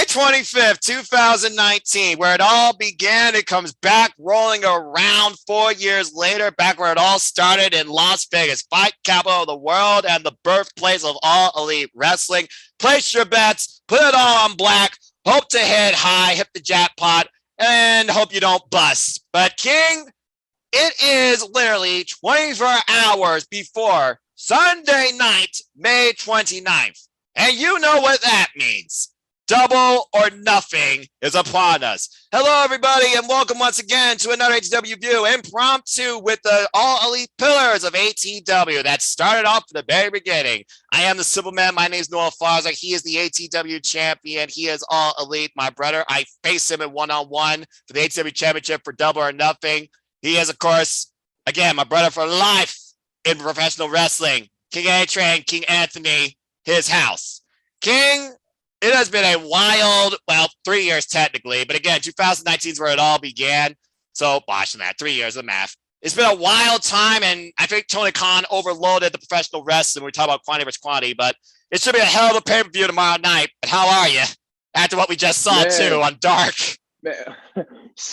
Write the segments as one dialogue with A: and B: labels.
A: 25th, 2019, where it all began. It comes back rolling around 4 years later, back where it all started in Las Vegas, fight capital of the world and the birthplace of all elite wrestling. Place your bets, put it all on black, hope to hit high, hit the jackpot, and hope you don't bust. But King, it is literally 24 hours before Sunday night, May 29th. And you know what that means. Double or nothing is upon us. Hello, everybody, and welcome once again to another ATW View impromptu with the all elite pillars of ATW that started off from the very beginning. I am the Simple Man. My name is Noah Farza. He is the ATW champion. He is all elite, my brother. I face him in one-on-one for the ATW championship for double or nothing. He is, of course, again, my brother for life in professional wrestling. King A-Train, King Anthony, his house. King, it has been a wild, 3 years technically, but again, 2019 is where it all began. So, watching that, 3 years of math. It's been a wild time, and I think Tony Khan overloaded the professional wrestling. We talk about quantity versus quantity, but it should be a hell of a pay-per-view tomorrow night. But how are you after what we just saw, too, on Dark?
B: Man,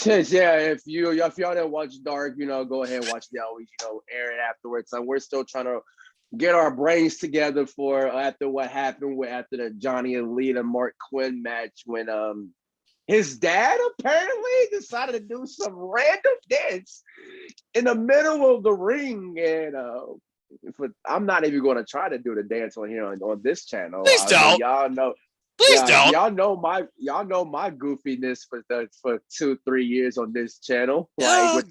B: yeah, if y'all didn't watch Dark, go ahead and watch the always, air it afterwards. And we're still trying to get our brains together for after what happened after the Johnny Elite and Mark Quinn match when his dad apparently decided to do some random dance in the middle of the ring, and I'm not even going to try to do the dance on here on this channel.
A: Please don't.
B: Y'all know.
A: Please don't.
B: Y'all know my goofiness for 2-3 years on this channel, with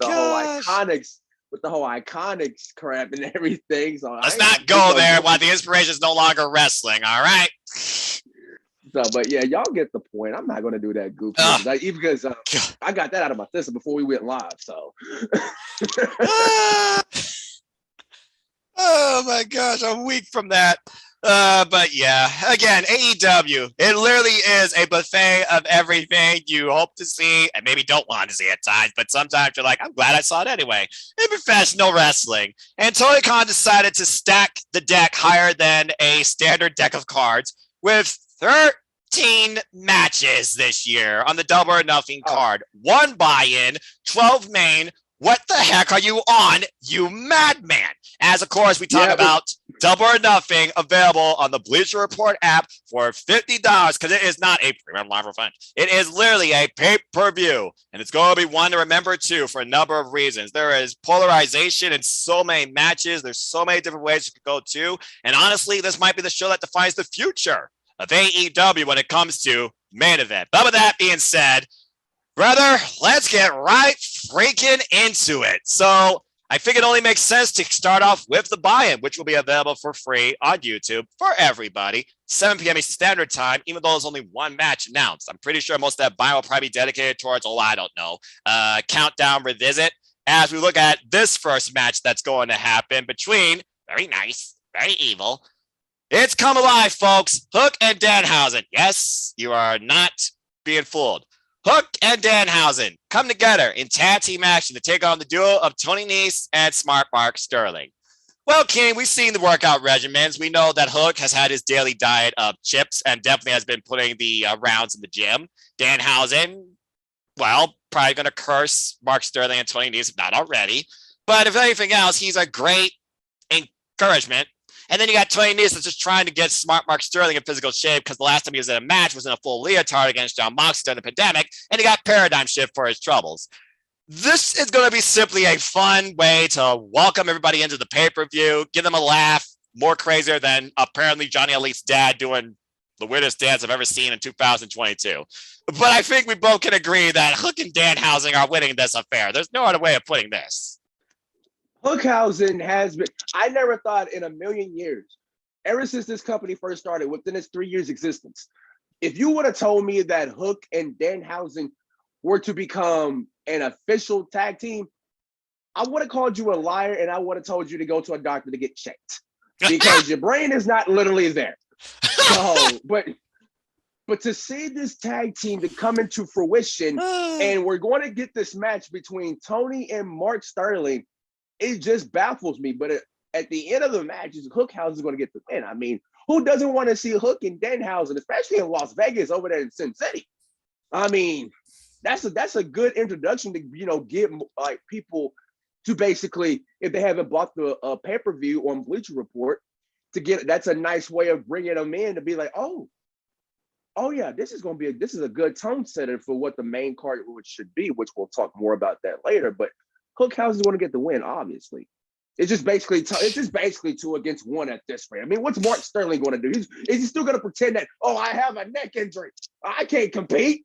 B: the whole iconics crap and everything. So
A: let's not go there while the inspiration is no longer wrestling. All right.
B: So, but yeah, y'all get the point. I'm not gonna do that goofy, even because I got that out of my system before we went live. So.
A: Oh my gosh, I'm weak from that. But yeah, again, AEW, it literally is a buffet of everything you hope to see and maybe don't want to see at times, but sometimes you're like, I'm glad I saw it anyway. In professional wrestling. And Tony Khan decided to stack the deck higher than a standard deck of cards with 13 matches this year on the double or nothing card. 1 buy-in, 12 main. What the heck are you on, you madman? As, of course, we talk about Double or Nothing available on the Bleacher Report app for $50 because it is not a premium live event. It is literally a pay-per-view, and it's going to be one to remember, too, for a number of reasons. There is polarization in so many matches. There's so many different ways you could go, too. And honestly, this might be the show that defines the future of AEW when it comes to main event. But with that being said, brother, let's get right freaking into it. So I think it only makes sense to start off with the buy-in, which will be available for free on YouTube for everybody, 7 p.m. Eastern Standard Time, even though there's only one match announced. I'm pretty sure most of that buy-in will probably be dedicated towards, I don't know, Countdown Revisit, as we look at this first match that's going to happen between, very nice, very evil. It's Come Alive, folks. Hook and Danhausen. Yes, you are not being fooled. Hook and Danhausen come together in tag team action to take on the duo of Tony Nese and Smart Mark Sterling. Well, King, we've seen the workout regimens. We know that Hook has had his daily diet of chips and definitely has been putting the rounds in the gym. Danhausen, probably going to curse Mark Sterling and Tony Nese, if not already. But if anything else, he's a great encouragement. And then you got Tony Nese that's just trying to get Smart Mark Sterling in physical shape because the last time he was in a match was in a full leotard against John Moxley during the pandemic, and he got paradigm shift for his troubles. This is going to be simply a fun way to welcome everybody into the pay-per-view, give them a laugh, more crazier than apparently Johnny Elite's dad doing the weirdest dance I've ever seen in 2022. But I think we both can agree that Hook and Danhausen are winning this affair. There's no other way of putting this.
B: Hookhausen has been, I never thought in a million years, ever since this company first started, within its 3 years existence, if you would have told me that Hook and Danhausen were to become an official tag team, I would have called you a liar and I would have told you to go to a doctor to get checked because your brain is not literally there. So, but to see this tag team to come into fruition and we're going to get this match between Tony and Mark Sterling, it just baffles me. But at the end of the match, Hookhausen is going to get the win. I mean, Who doesn't want to see Hook and Danhausen, especially in Las Vegas over there in Sin City? I mean, that's a good introduction to get like people to basically, if they haven't bought the pay-per-view on Bleacher Report, to get, that's a nice way of bringing them in to be like, oh yeah, this is a good tone setter for what the main card should be, which we'll talk more about that later. But Hookhausen's going to get the win, obviously. It's just basically two against one at this rate. I mean, what's Mark Sterling going to do? Is he still going to pretend that, I have a neck injury, I can't compete?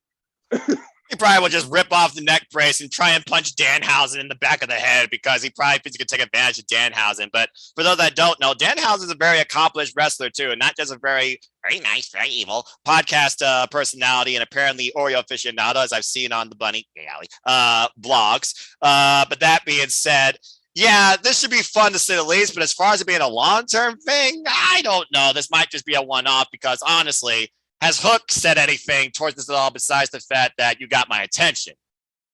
A: He probably will just rip off the neck brace and try and punch Danhausen in the back of the head because he probably thinks he could take advantage of Danhausen. But for those that don't know, Danhausen is a very accomplished wrestler too, and not just a very, very nice, very evil podcast personality and apparently Oreo aficionado, as I've seen on the Bunny blogs. But that being said, yeah, this should be fun to say the least. But as far as it being a long-term thing, I don't know. This might just be a one-off because honestly, has Hook said anything towards this at all besides the fact that you got my attention?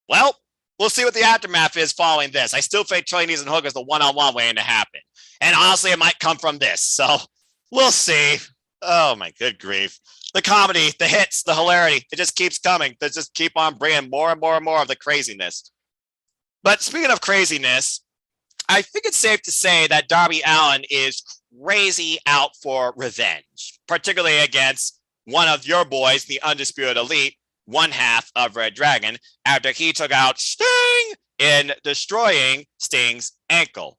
A: Well, we'll see what the aftermath is following this. I still think Chinese and Hook is the one-on-one waiting to happen. And honestly, it might come from this. So we'll see. Oh, my good grief. The comedy, the hits, the hilarity, it just keeps coming. They just keep on bringing more and more and more of the craziness. But speaking of craziness, I think it's safe to say that Darby Allin is crazy out for revenge, particularly against one of your boys, the Undisputed Elite, one half of Red Dragon, after he took out Sting in destroying Sting's ankle.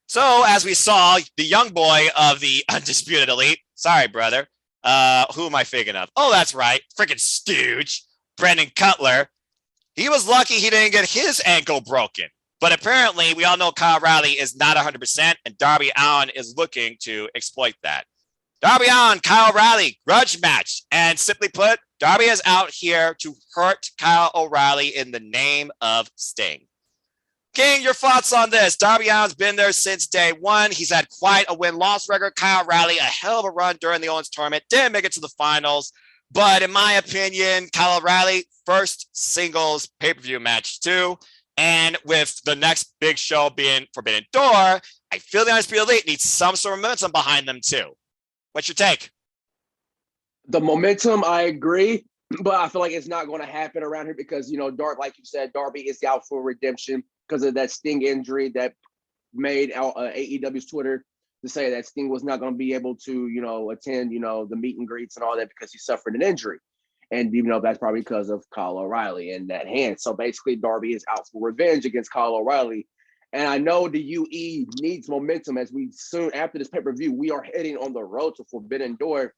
A: So, as we saw, the young boy of the Undisputed Elite, sorry, brother, who am I thinking of? Oh, that's right, freaking stooge, Brendan Cutler. He was lucky he didn't get his ankle broken. But apparently, we all know Kyle O'Reilly is not 100%, and Darby Allin is looking to exploit that. Darby Allin, Kyle O'Reilly, grudge match. And simply put, Darby is out here to hurt Kyle O'Reilly in the name of Sting. King, your thoughts on this? Darby Allin's been there since day one. He's had quite a win-loss record. Kyle O'Reilly, a hell of a run during the Owens tournament. Didn't make it to the finals. But in my opinion, Kyle O'Reilly, first singles pay-per-view match too. And with the next big show being Forbidden Door, I feel the Undisputed Elite needs some sort of momentum behind them too. What's your take?
B: The momentum, I agree, but I feel like it's not going to happen around here because, like you said, Darby is out for redemption because of that Sting injury that made AEW's Twitter to say that Sting was not going to be able to, attend, the meet and greets and all that because he suffered an injury. And, that's probably because of Kyle O'Reilly and that hand. So basically, Darby is out for revenge against Kyle O'Reilly. And I know the UE needs momentum as we soon after this pay-per-view, we are heading on the road to Forbidden Door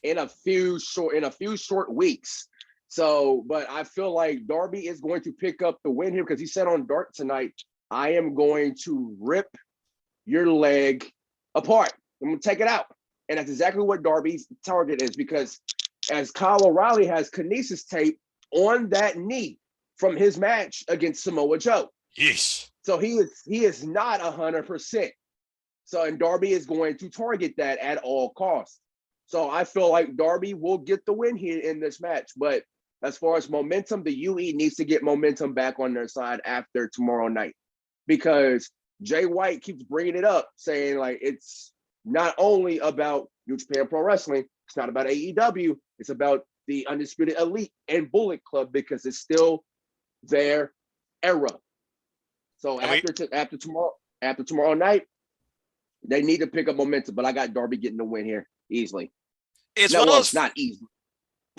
B: in a few short weeks. So, but I feel like Darby is going to pick up the win here because he said on Dark tonight, I am going to rip your leg apart. I'm going to take it out. And that's exactly what Darby's target is because as Kyle O'Reilly has kinesis tape on that knee from his match against Samoa Joe.
A: Yeesh.
B: So he is not 100%. So, and Darby is going to target that at all costs. So I feel like Darby will get the win here in this match. But as far as momentum, the UE needs to get momentum back on their side after tomorrow night. Because Jay White keeps bringing it up, saying like it's not only about New Japan Pro Wrestling, it's not about AEW, it's about the Undisputed Elite and Bullet Club because it's still their era. So after tomorrow night, they need to pick up momentum. But I got Darby getting the win here easily.
A: It's not easy.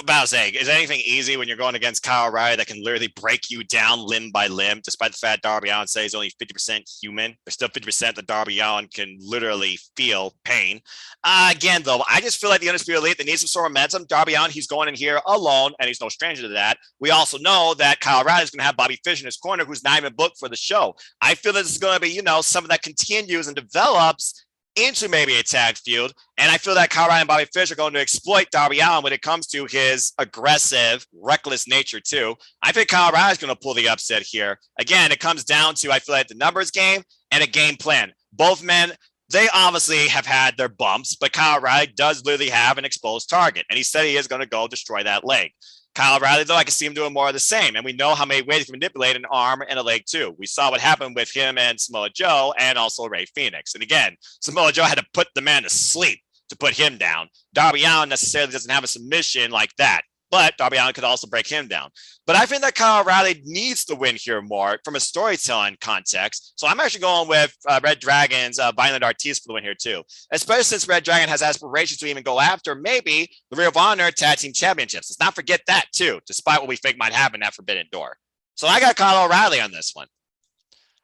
A: About to say, is anything easy when you're going against Kyle O'Reilly that can literally break you down limb by limb, despite the fact Darby Allin says he's only 50% human? There's still 50% that Darby Allin can literally feel pain. Again, though, I just feel like the Undisputed Elite, they need some sort of momentum. Darby Allin, he's going in here alone, and he's no stranger to that. We also know that Kyle O'Reilly is going to have Bobby Fish in his corner, who's not even booked for the show. I feel that this is going to be, something that continues and develops into maybe a tag feud. And I feel that Kyle O'Reilly and Bobby Fish are going to exploit Darby Allin when it comes to his aggressive, reckless nature too. I think Kyle O'Reilly is going to pull the upset here. Again, it comes down to, I feel like the numbers game and a game plan. Both men, they obviously have had their bumps, but Kyle O'Reilly does literally have an exposed target. And he said he is going to go destroy that leg. Kyle O'Reilly, though, I can see him doing more of the same. And we know how many ways he can manipulate an arm and a leg, too. We saw what happened with him and Samoa Joe and also Ray Phoenix. And again, Samoa Joe had to put the man to sleep to put him down. Darby Allin necessarily doesn't have a submission like that, but Darby Allin could also break him down. But I think that Kyle O'Reilly needs to win here more from a storytelling context. So I'm actually going with Red Dragon's Violent Ortiz for the win here too, especially since Red Dragon has aspirations to even go after maybe the Ring of Honor Tag Team Championships. Let's not forget that too, despite what we think might happen at Forbidden Door. So I got Kyle O'Reilly on this one.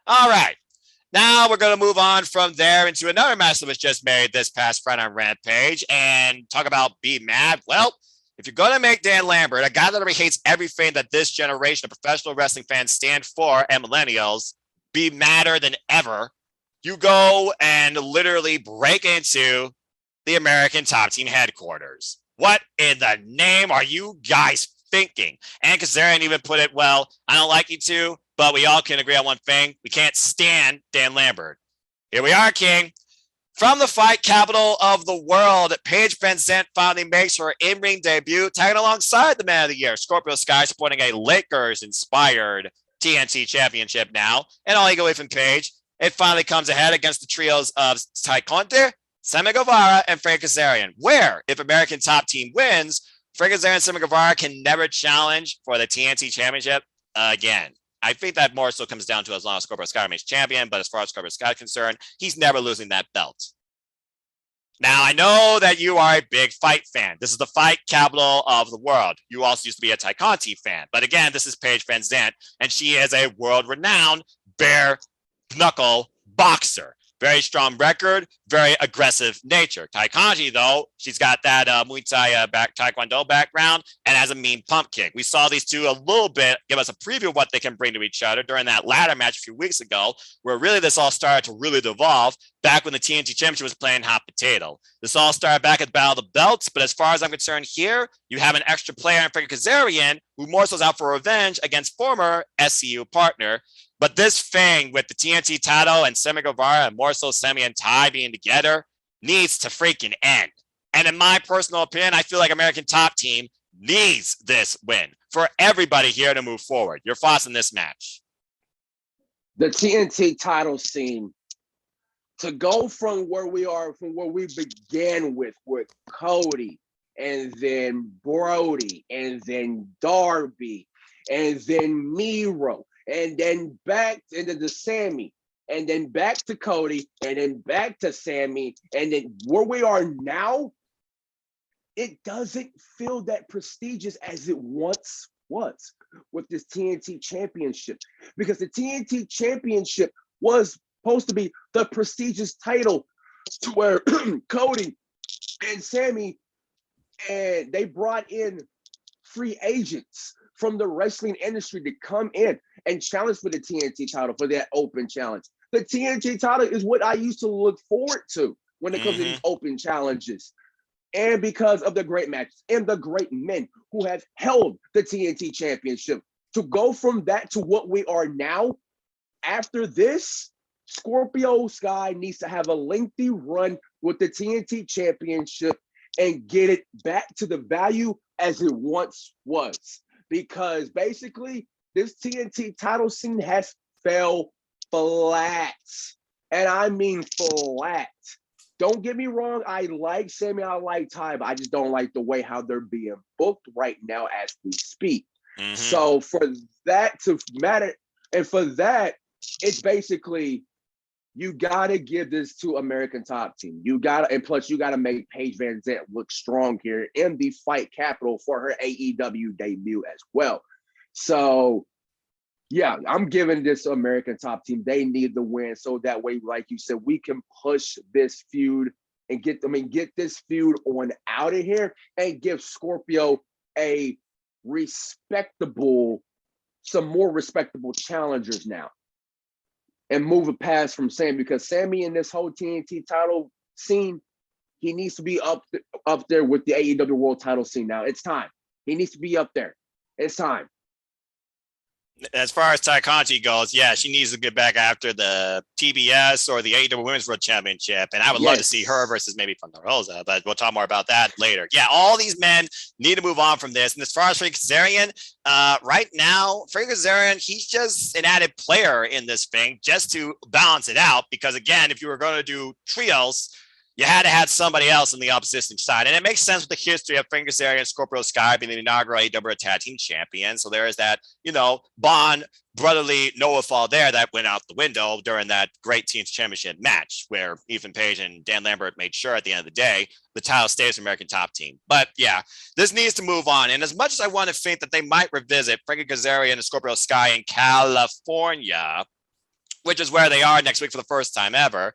A: All right. Now we're going to move on from there into another match that was just made this past Friday on Rampage and talk about Be Mad. Well, if you're going to make Dan Lambert a guy that already hates everything that this generation of professional wrestling fans stand for and millennials be madder than ever, you go and literally break into the American Top Team headquarters. What in the name are you guys thinking? And Kazarian even put it, well, I don't like you to, but we all can agree on one thing. We can't stand Dan Lambert. Here we are, King. From the fight capital of the world, Paige VanZant finally makes her in-ring debut, tagging alongside the Man of the Year, Scorpio Sky, sporting a Lakers-inspired TNT Championship now. And all you go away from Paige, it finally comes ahead against the trios of Ty Conte, Sammy Guevara, and Frank Kazarian, where, if American Top Team wins, Frank Kazarian and Sammy Guevara can never challenge for the TNT Championship again. I think that more so comes down to as long as Scorpio Sky remains champion, but as far as Scorpio Sky is concerned, he's never losing that belt. Now, I know that you are a big fight fan. This is the fight capital of the world. You also used to be a Ty Conti fan. But again, this is Paige VanZant, and she is a world-renowned bare knuckle boxer. Very strong record, very aggressive nature. Tai Conti, though, she's got that Muay Thai Taekwondo background and has a mean pump kick. We saw these two a little bit give us a preview of what they can bring to each other during that ladder match a few weeks ago, where really this all started to really devolve back when the TNT Championship was playing hot potato. This all started back at the Battle of the Belts, but as far as I'm concerned here, you have an extra player in Frank Kazarian, who more so is out for revenge against former SCU partner. But this thing with the TNT title and Sammy Guevara and more so Sammy and Ty being together needs to freaking end. And in my personal opinion, I feel like American Top Team needs this win for everybody here to move forward. Your thoughts on this match?
B: The TNT title scene, to go from where we are, from where we began with Cody and then Brody and then Darby and then Miro, and then back into the Sammy, and then back to Cody, and then back to Sammy, and then where we are now, it doesn't feel that prestigious as it once was with this TNT Championship. Because the TNT Championship was supposed to be the prestigious title to where Cody and Sammy, and they brought in free agents from the wrestling industry to come in and challenge for the TNT title, for that open challenge. The TNT title is what I used to look forward to when it comes to these open challenges. And because of the great matches and the great men who have held the TNT Championship, to go from that to what we are now, after this, Scorpio Sky needs to have a lengthy run with the TNT Championship and get it back to the value as it once was. Because basically, this TNT title scene has fell flat. And I mean flat. Don't get me wrong, I like Sammy, I like Ty, but I just don't like the way how they're being booked right now as we speak. So for that to matter, and for that, it's basically, you gotta give this to American Top Team. You gotta, and plus you gotta make Paige VanZant look strong here in the fight capital for her AEW debut as well. So yeah, I'm giving this to American Top Team. They need the win, so that way, like you said, we can push this feud and get this feud on out of here and give Scorpio a some more respectable challengers now. And move it past from Sammy, because Sammy in this whole TNT title scene, he needs to be up there with the AEW World title scene now. It's time. He needs to be up there. It's time.
A: As far as Ty Conti goes, yeah, she needs to get back after the TBS or the AEW Women's World Championship. And I would love to see her versus maybe Thunder Rosa, but we'll talk more about that later. Yeah, all these men need to move on from this. And as far as Frank Kazarian, right now, Frank Kazarian, he's just an added player in this thing just to balance it out. Because again, if you were going to do trios, you had to have somebody else on the opposition side. And it makes sense with the history of Frank Kazarian and Scorpio Sky being the inaugural AEW Tag Team Champion. So there is that, bond, brotherly Noah fall there that went out the window during that great team's championship match where Ethan Page and Dan Lambert made sure at the end of the day, the title stays for American Top Team. But yeah, this needs to move on. And as much as I want to think that they might revisit Frankie Kazarian and Scorpio Sky in California, which is where they are next week for the first time ever,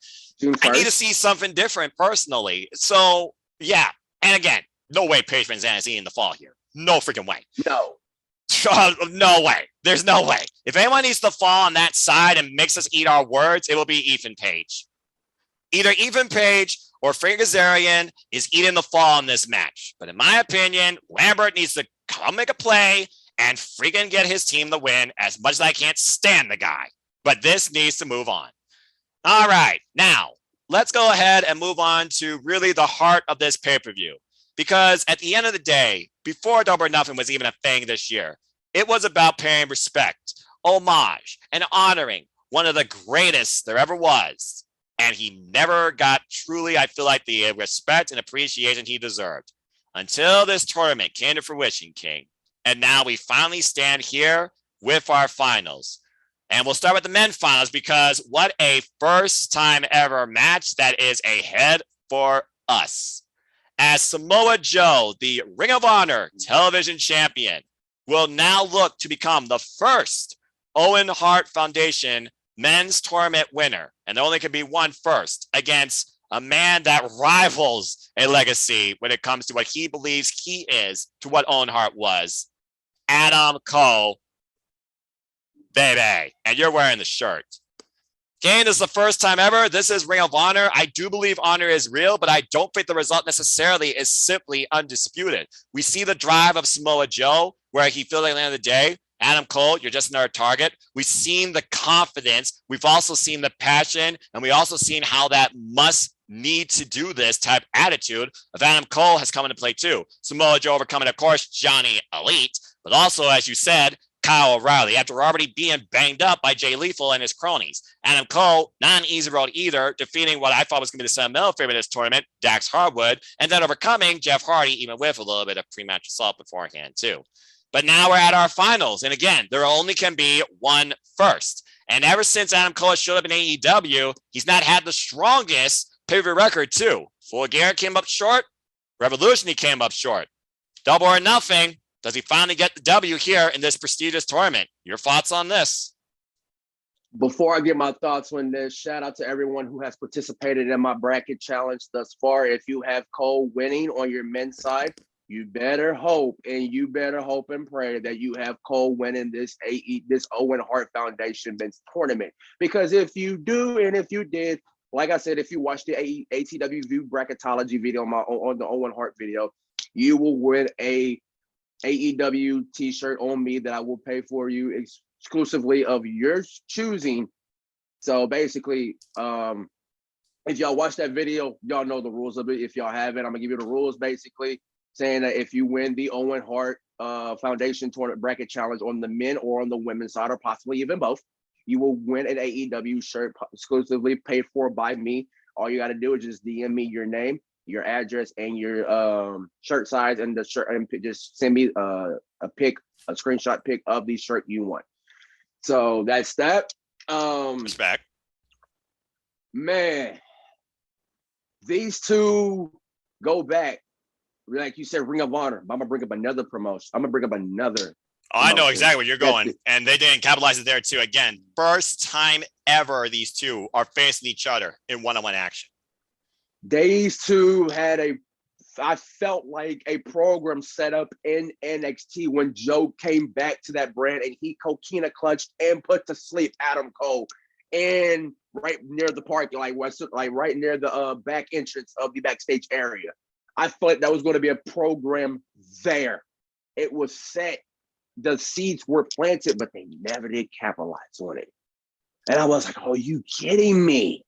A: I need to see something different personally. So, yeah. And again, no way Page Van Zandt is eating the fall here. No freaking way.
B: No.
A: No way. There's no way. If anyone needs to fall on that side and makes us eat our words, it will be Ethan Page. Either Ethan Page or Frank Kazarian is eating the fall in this match. But in my opinion, Lambert needs to come make a play and freaking get his team the win, as much as I can't stand the guy. But this needs to move on. All right, now let's go ahead and move on to really the heart of this pay-per-view. Because at the end of the day, before Double or Nothing was even a thing this year, it was about paying respect, homage, and honoring one of the greatest there ever was. And he never got truly, I feel like, the respect and appreciation he deserved until this tournament came to fruition, King. And now we finally stand here with our finals. And we'll start with the men's finals because what a first time ever match that is ahead for us. As Samoa Joe, the Ring of Honor television champion, will now look to become the first Owen Hart Foundation men's tournament winner. And there only can be one first against a man that rivals a legacy when it comes to what he believes he is to what Owen Hart was. Adam Cole. Baby, and you're wearing the shirt. Kane, this is the first time ever. This is Ring of Honor. I do believe honor is real, but I don't think the result necessarily is simply undisputed. We see the drive of Samoa Joe, where he feels like at the end of the day, Adam Cole, you're just another target. We've seen the confidence. We've also seen the passion, and we also seen how that must need to do this type attitude of Adam Cole has come into play too. Samoa Joe overcoming, of course, Johnny Elite, but also, as you said, Kyle O'Reilly, after already being banged up by Jay Lethal and his cronies. Adam Cole, not an easy road either, defeating what I thought was going to be the sentimental favorite of this tournament, Dax Harwood, and then overcoming Jeff Hardy, even with a little bit of pre-match assault beforehand, too. But now we're at our finals, and again, there only can be one first. And ever since Adam Cole showed up in AEW, he's not had the strongest pay-per-view record, too. Full Gear came up short. Revolution, he came up short. Double or Nothing. Does he finally get the W here in this prestigious tournament? Your thoughts on this?
B: Before I get my thoughts on this, shout out to everyone who has participated in my bracket challenge thus far. If you have Cole winning on your men's side, you better hope and pray that you have Cole winning this Owen Hart Foundation men's tournament. Because if you do, and if you did, like I said, if you watch the ATW View bracketology video on the Owen Hart video, you will win a AEW t-shirt on me that I will pay for you exclusively of your choosing. So basically, if y'all watch that video, y'all know the rules of it. If y'all haven't, I'm gonna give you the rules basically saying that if you win the Owen Hart Foundation Tournament Bracket Challenge on the men or on the women's side, or possibly even both, you will win an AEW shirt exclusively paid for by me. All you got to do is just DM me your name, your address, and your shirt size, and the shirt, and just send me a screenshot pic of the shirt you want. So that's that.
A: Respect.
B: Man, these two go back. Like you said, Ring of Honor. I'm gonna bring up another promotion. I'm gonna bring up another.
A: Oh, I know exactly where you're going. And they didn't capitalize it there too. Again, first time ever these two are facing each other in one-on-one action.
B: These two had I felt like a program set up in NXT when Joe came back to that brand and he coquina clutched and put to sleep Adam Cole, and right near the parking, like right near the back entrance of the backstage area. I thought that was going to be a program there. It was set. The seeds were planted, but they never did capitalize on it. And I was like, oh, you kidding me?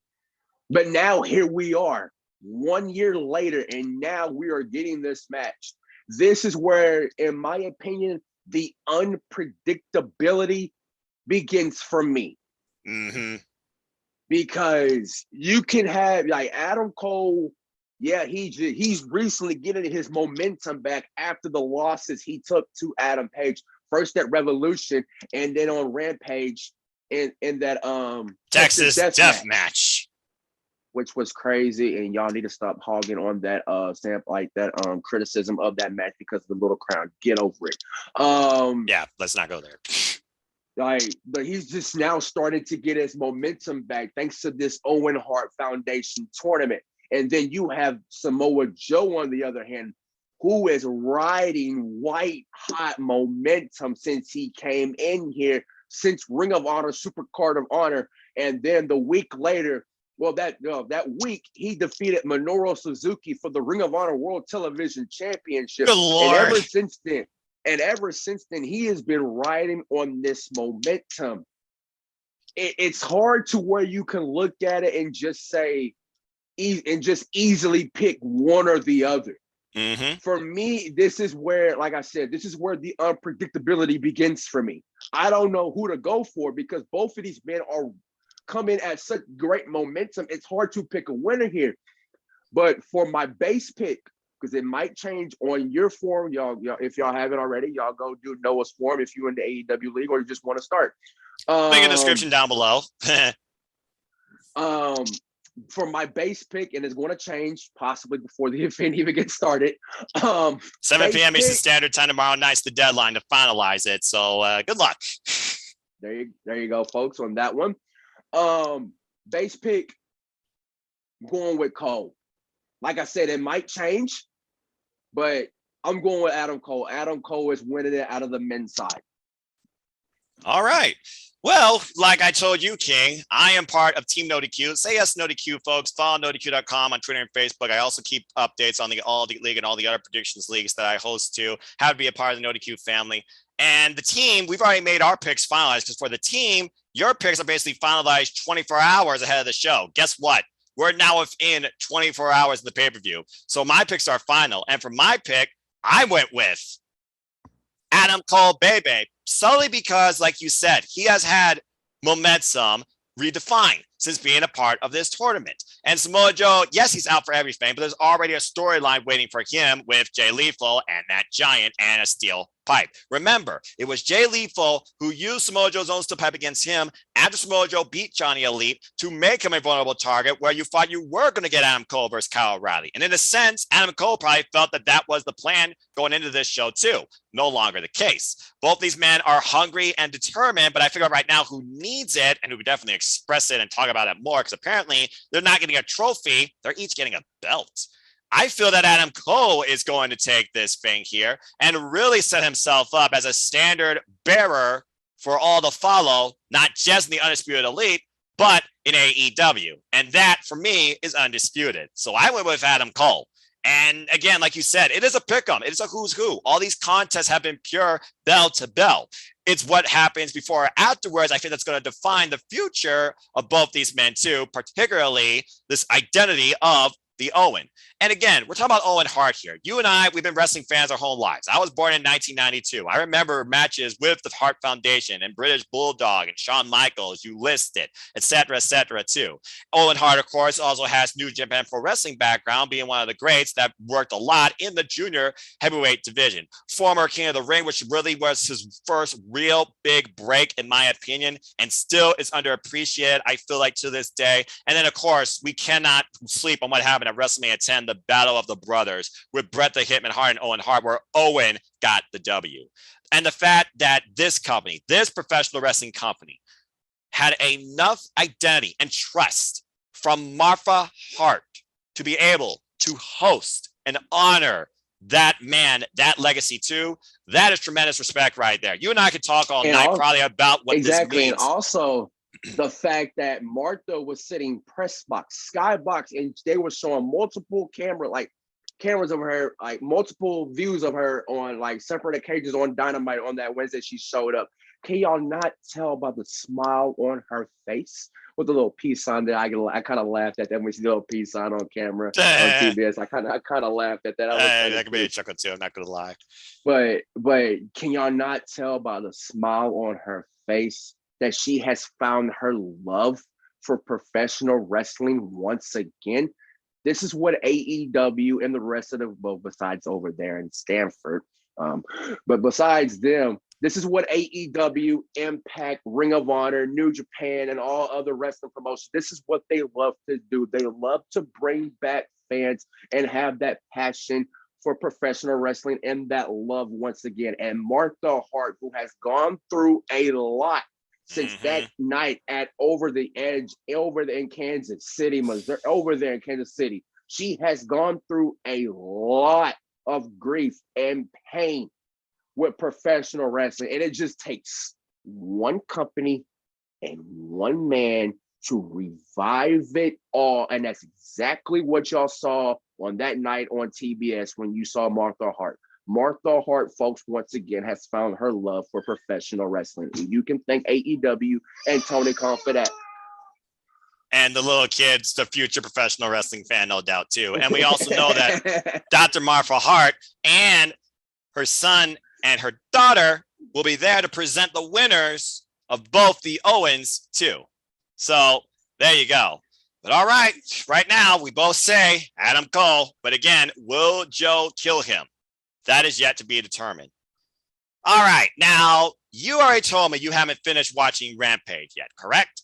B: But now here we are, 1 year later, and now we are getting this match. This is where, in my opinion, the unpredictability begins for me.
A: Mm-hmm.
B: Because you can have, like, Adam Cole Yeah, he's recently getting his momentum back after the losses he took to Adam Page. First at Revolution, and then on Rampage in that
A: Texas Death Match,
B: which was crazy. And y'all need to stop hogging on that criticism of that match because of the little crowd. Get over it.
A: Yeah, let's not go there.
B: But he's just now starting to get his momentum back thanks to this Owen Hart Foundation tournament. And then you have Samoa Joe on the other hand, who is riding white hot momentum since he came in here, since Ring of Honor, Super Card of Honor. And then the week later, that week, he defeated Minoru Suzuki for the Ring of Honor World Television Championship.
A: Good Lord.
B: And ever since then, he has been riding on this momentum. It's hard to where you can look at it and just say, and just easily pick one or the other.
A: Mm-hmm.
B: For me, this is where, like I said, this is where the unpredictability begins for me. I don't know who to go for because both of these men are coming at such great momentum. It's hard to pick a winner here. But for my base pick, because it might change on your form, y'all, if y'all haven't already, y'all go do Noah's form if you're in the AEW league or you just want to start.
A: Link in the description down below.
B: For my base pick, and it's going to change possibly before the event even gets started.
A: 7 p.m. Eastern Standard Time tomorrow night's the deadline to finalize it. So good luck.
B: There you go, folks, on that one. Base pick, going with Cole. Like I said, it might change, but I'm going with Adam Cole. Adam Cole is winning it out of the men's side.
A: All right. Well, like I told you, King, I am part of Team NoDQ. Say yes, NoDQ, folks. Follow NoDQ.com on Twitter and Facebook. I also keep updates on the All Elite League and all the other predictions leagues that I host to. How to be a part of the NoDQ family. And the team, we've already made our picks finalized because for the team, your picks are basically finalized 24 hours ahead of the show. Guess what? We're now within 24 hours of the pay-per-view. So my picks are final. And for my pick, I went with Adam Cole Bebe, solely because, like you said, he has had momentum redefined since being a part of this tournament. And Samoa Joe, yes, he's out for everything, but there's already a storyline waiting for him with Jay Lethal and that giant and a steel pipe. Remember, it was Jay Lethal who used Samoa Joe's own steel pipe against him after Samoa Joe beat Johnny Elite to make him a vulnerable target where you thought you were going to get Adam Cole versus Kyle O'Reilly. And in a sense, Adam Cole probably felt that that was the plan going into this show too. No longer the case. Both these men are hungry and determined, but I figure out right now who needs it and who would definitely express it and talk about it more because apparently they're not getting a trophy. They're each getting a belt. I feel that Adam Cole is going to take this thing here and really set himself up as a standard bearer for all to follow, not just in the Undisputed Elite, but in AEW. And that, for me, is undisputed. So I went with Adam Cole. And again, like you said, it is a pick'em. It is a who's who. All these contests have been pure bell to bell. It's what happens before or afterwards. I think that's going to define the future of both these men too, particularly this identity of the Owen. And again, we're talking about Owen Hart here. You and I, we've been wrestling fans our whole lives. I was born in 1992. I remember matches with the Hart Foundation and British Bulldog and Shawn Michaels, you listed, et cetera, too. Owen Hart, of course, also has New Japan Pro Wrestling background, being one of the greats that worked a lot in the junior heavyweight division. Former King of the Ring, which really was his first real big break, in my opinion, and still is underappreciated, I feel like, to this day. And then, of course, we cannot sleep on what happened at WrestleMania 10, the Battle of the Brothers with Bret the Hitman Hart and Owen Hart, where Owen got the W. And the fact that this company, this professional wrestling company, had enough identity and trust from Martha Hart to be able to host and honor that man, that legacy too, that is tremendous respect right there. You and I could talk all night probably about what this means.
B: And also, the fact that Martha was sitting press box, skybox, and they were showing multiple cameras of her, like multiple views of her on like separate occasions on Dynamite on that Wednesday she showed up. Can y'all not tell by the smile on her face with the little peace sign that I kind of laughed at that when she did a little peace sign on camera on TBS. I kind of laughed at that.
A: That could be a chuckle too. I'm not gonna lie.
B: But can y'all not tell by the smile on her face that she has found her love for professional wrestling once again? This is what AEW and the rest of the, well, besides over there in Stanford, but besides them, this is what AEW, Impact, Ring of Honor, New Japan, and all other wrestling promotions, this is what they love to do. They love to bring back fans and have that passion for professional wrestling and that love once again. And Martha Hart, who has gone through a lot since that night at Over the Edge, in Kansas City, Missouri, over there in Kansas City, she has gone through a lot of grief and pain with professional wrestling. And it just takes one company and one man to revive it all. And that's exactly what y'all saw on that night on TBS when you saw Martha Hart. Martha Hart, folks, once again, has found her love for professional wrestling. And you can thank AEW and Tony Khan for that.
A: And the little kid's the future professional wrestling fan, no doubt, too. And we also know that Dr. Martha Hart and her son and her daughter will be there to present the winners of both the Owens, too. So there you go. But all right, right now, we both say Adam Cole. But again, will Joe kill him? That is yet to be determined. All right. Now, you already told me you haven't finished watching Rampage yet, correct?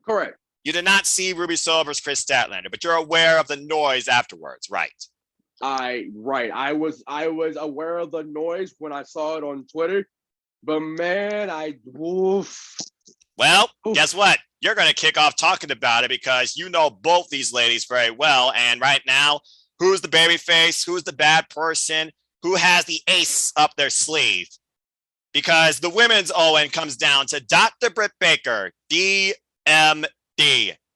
B: Correct.
A: You did not see Ruby Soho versus Chris Statlander, but you're aware of the noise afterwards, right?
B: I was aware of the noise when I saw it on Twitter, but man,
A: Well, guess what? You're going to kick off talking about it because you know both these ladies very well. And right now, who's the babyface? Who's the bad person? Who has the ace up their sleeve? Because the women's Owen comes down to Dr. Britt Baker, DMD.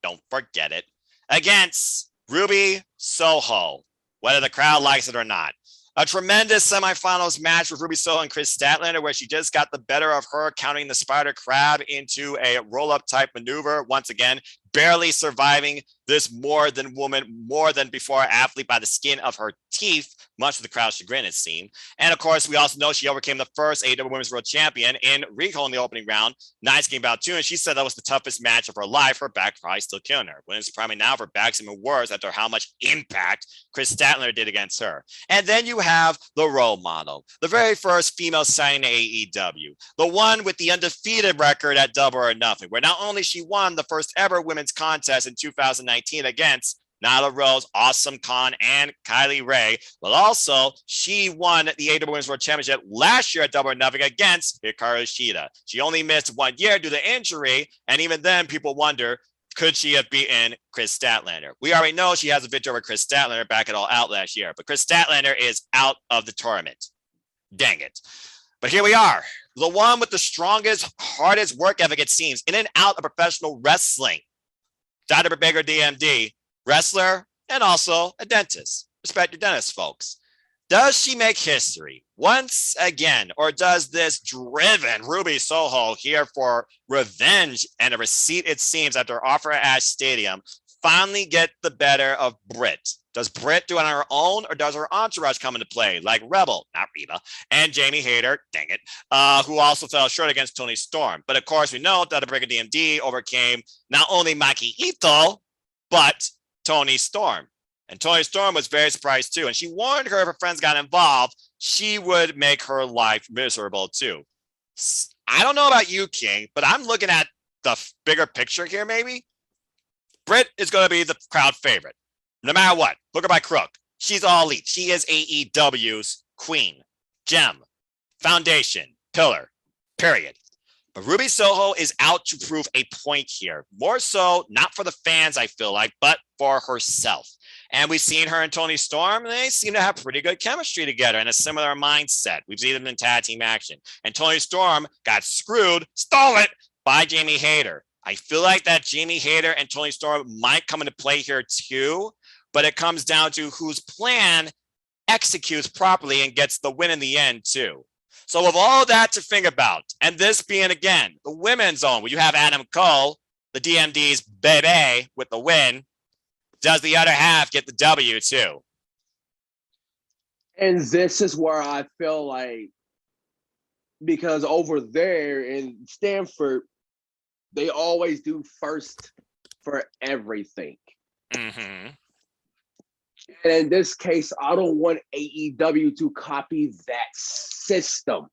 A: Don't forget it. Against Ruby Soho, whether the crowd likes it or not. A tremendous semifinals match with Ruby Soho and Chris Statlander, where she just got the better of her, counting the spider crab into a roll-up type maneuver. Once again, barely surviving this more than before athlete by the skin of her teeth, much to the crowd's chagrin, it seemed. And of course, we also know she overcame the first AEW Women's World Champion in Rico in the opening round. Nice game about two, and she said that was the toughest match of her life. Her back probably still killing her. When it's probably now, her back's even worse after how much impact Chris Statlander did against her. And then you have the role model, the very first female signing to AEW, the one with the undefeated record at Double or Nothing, where not only she won the first ever women's contest in 2019 against Nyla Rose, Awesome Khan, and Kylie Ray, but also she won the AEW Women's World Championship last year at Double or Nothing against Hikaru Shida. She only missed 1 year due to injury, and even then people wonder, could she have beaten Chris Statlander? We already know she has a victory over Chris Statlander back at All Out last year, but Chris Statlander is out of the tournament. Dang it. But here we are, the one with the strongest, hardest work ethic, it seems, in and out of professional wrestling. Dr. Baker, DMD, wrestler, and also a dentist. Respect your dentist, folks. Does she make history once again, or does this driven Ruby Soho here for revenge and a receipt, it seems, at their offer at Ash Stadium, finally get the better of Britt? Does Britt do it on her own, or does her entourage come into play, like Rebel, not Reba, and Jamie Hayter, dang it, who also fell short against Tony Storm? But of course, we know that the Breaker DMD overcame not only Maki Ito, but Tony Storm. And Tony Storm was very surprised too. And she warned her if her friends got involved, she would make her life miserable too. I don't know about you, King, but I'm looking at the bigger picture here, maybe. Britt is going to be the crowd favorite. No matter what, hook her by crook. She's all elite. She is AEW's queen, gem, foundation, pillar, period. But Ruby Soho is out to prove a point here. More so, not for the fans, I feel like, but for herself. And we've seen her and Tony Storm. They seem to have pretty good chemistry together and a similar mindset. We've seen them in tag team action. And Tony Storm got screwed, stole it, by Jamie Hayter. I feel like that Jamie Hayter and Tony Storm might come into play here too, but it comes down to whose plan executes properly and gets the win in the end too. So with all that to think about, and this being, again, the women's zone, where you have Adam Cole, the DMD's baby, with the win, does the other half get the W too?
B: And this is where I feel like, because over there in Stanford, they always do first for everything.
A: Mm-hmm.
B: And in this case, I don't want AEW to copy that system.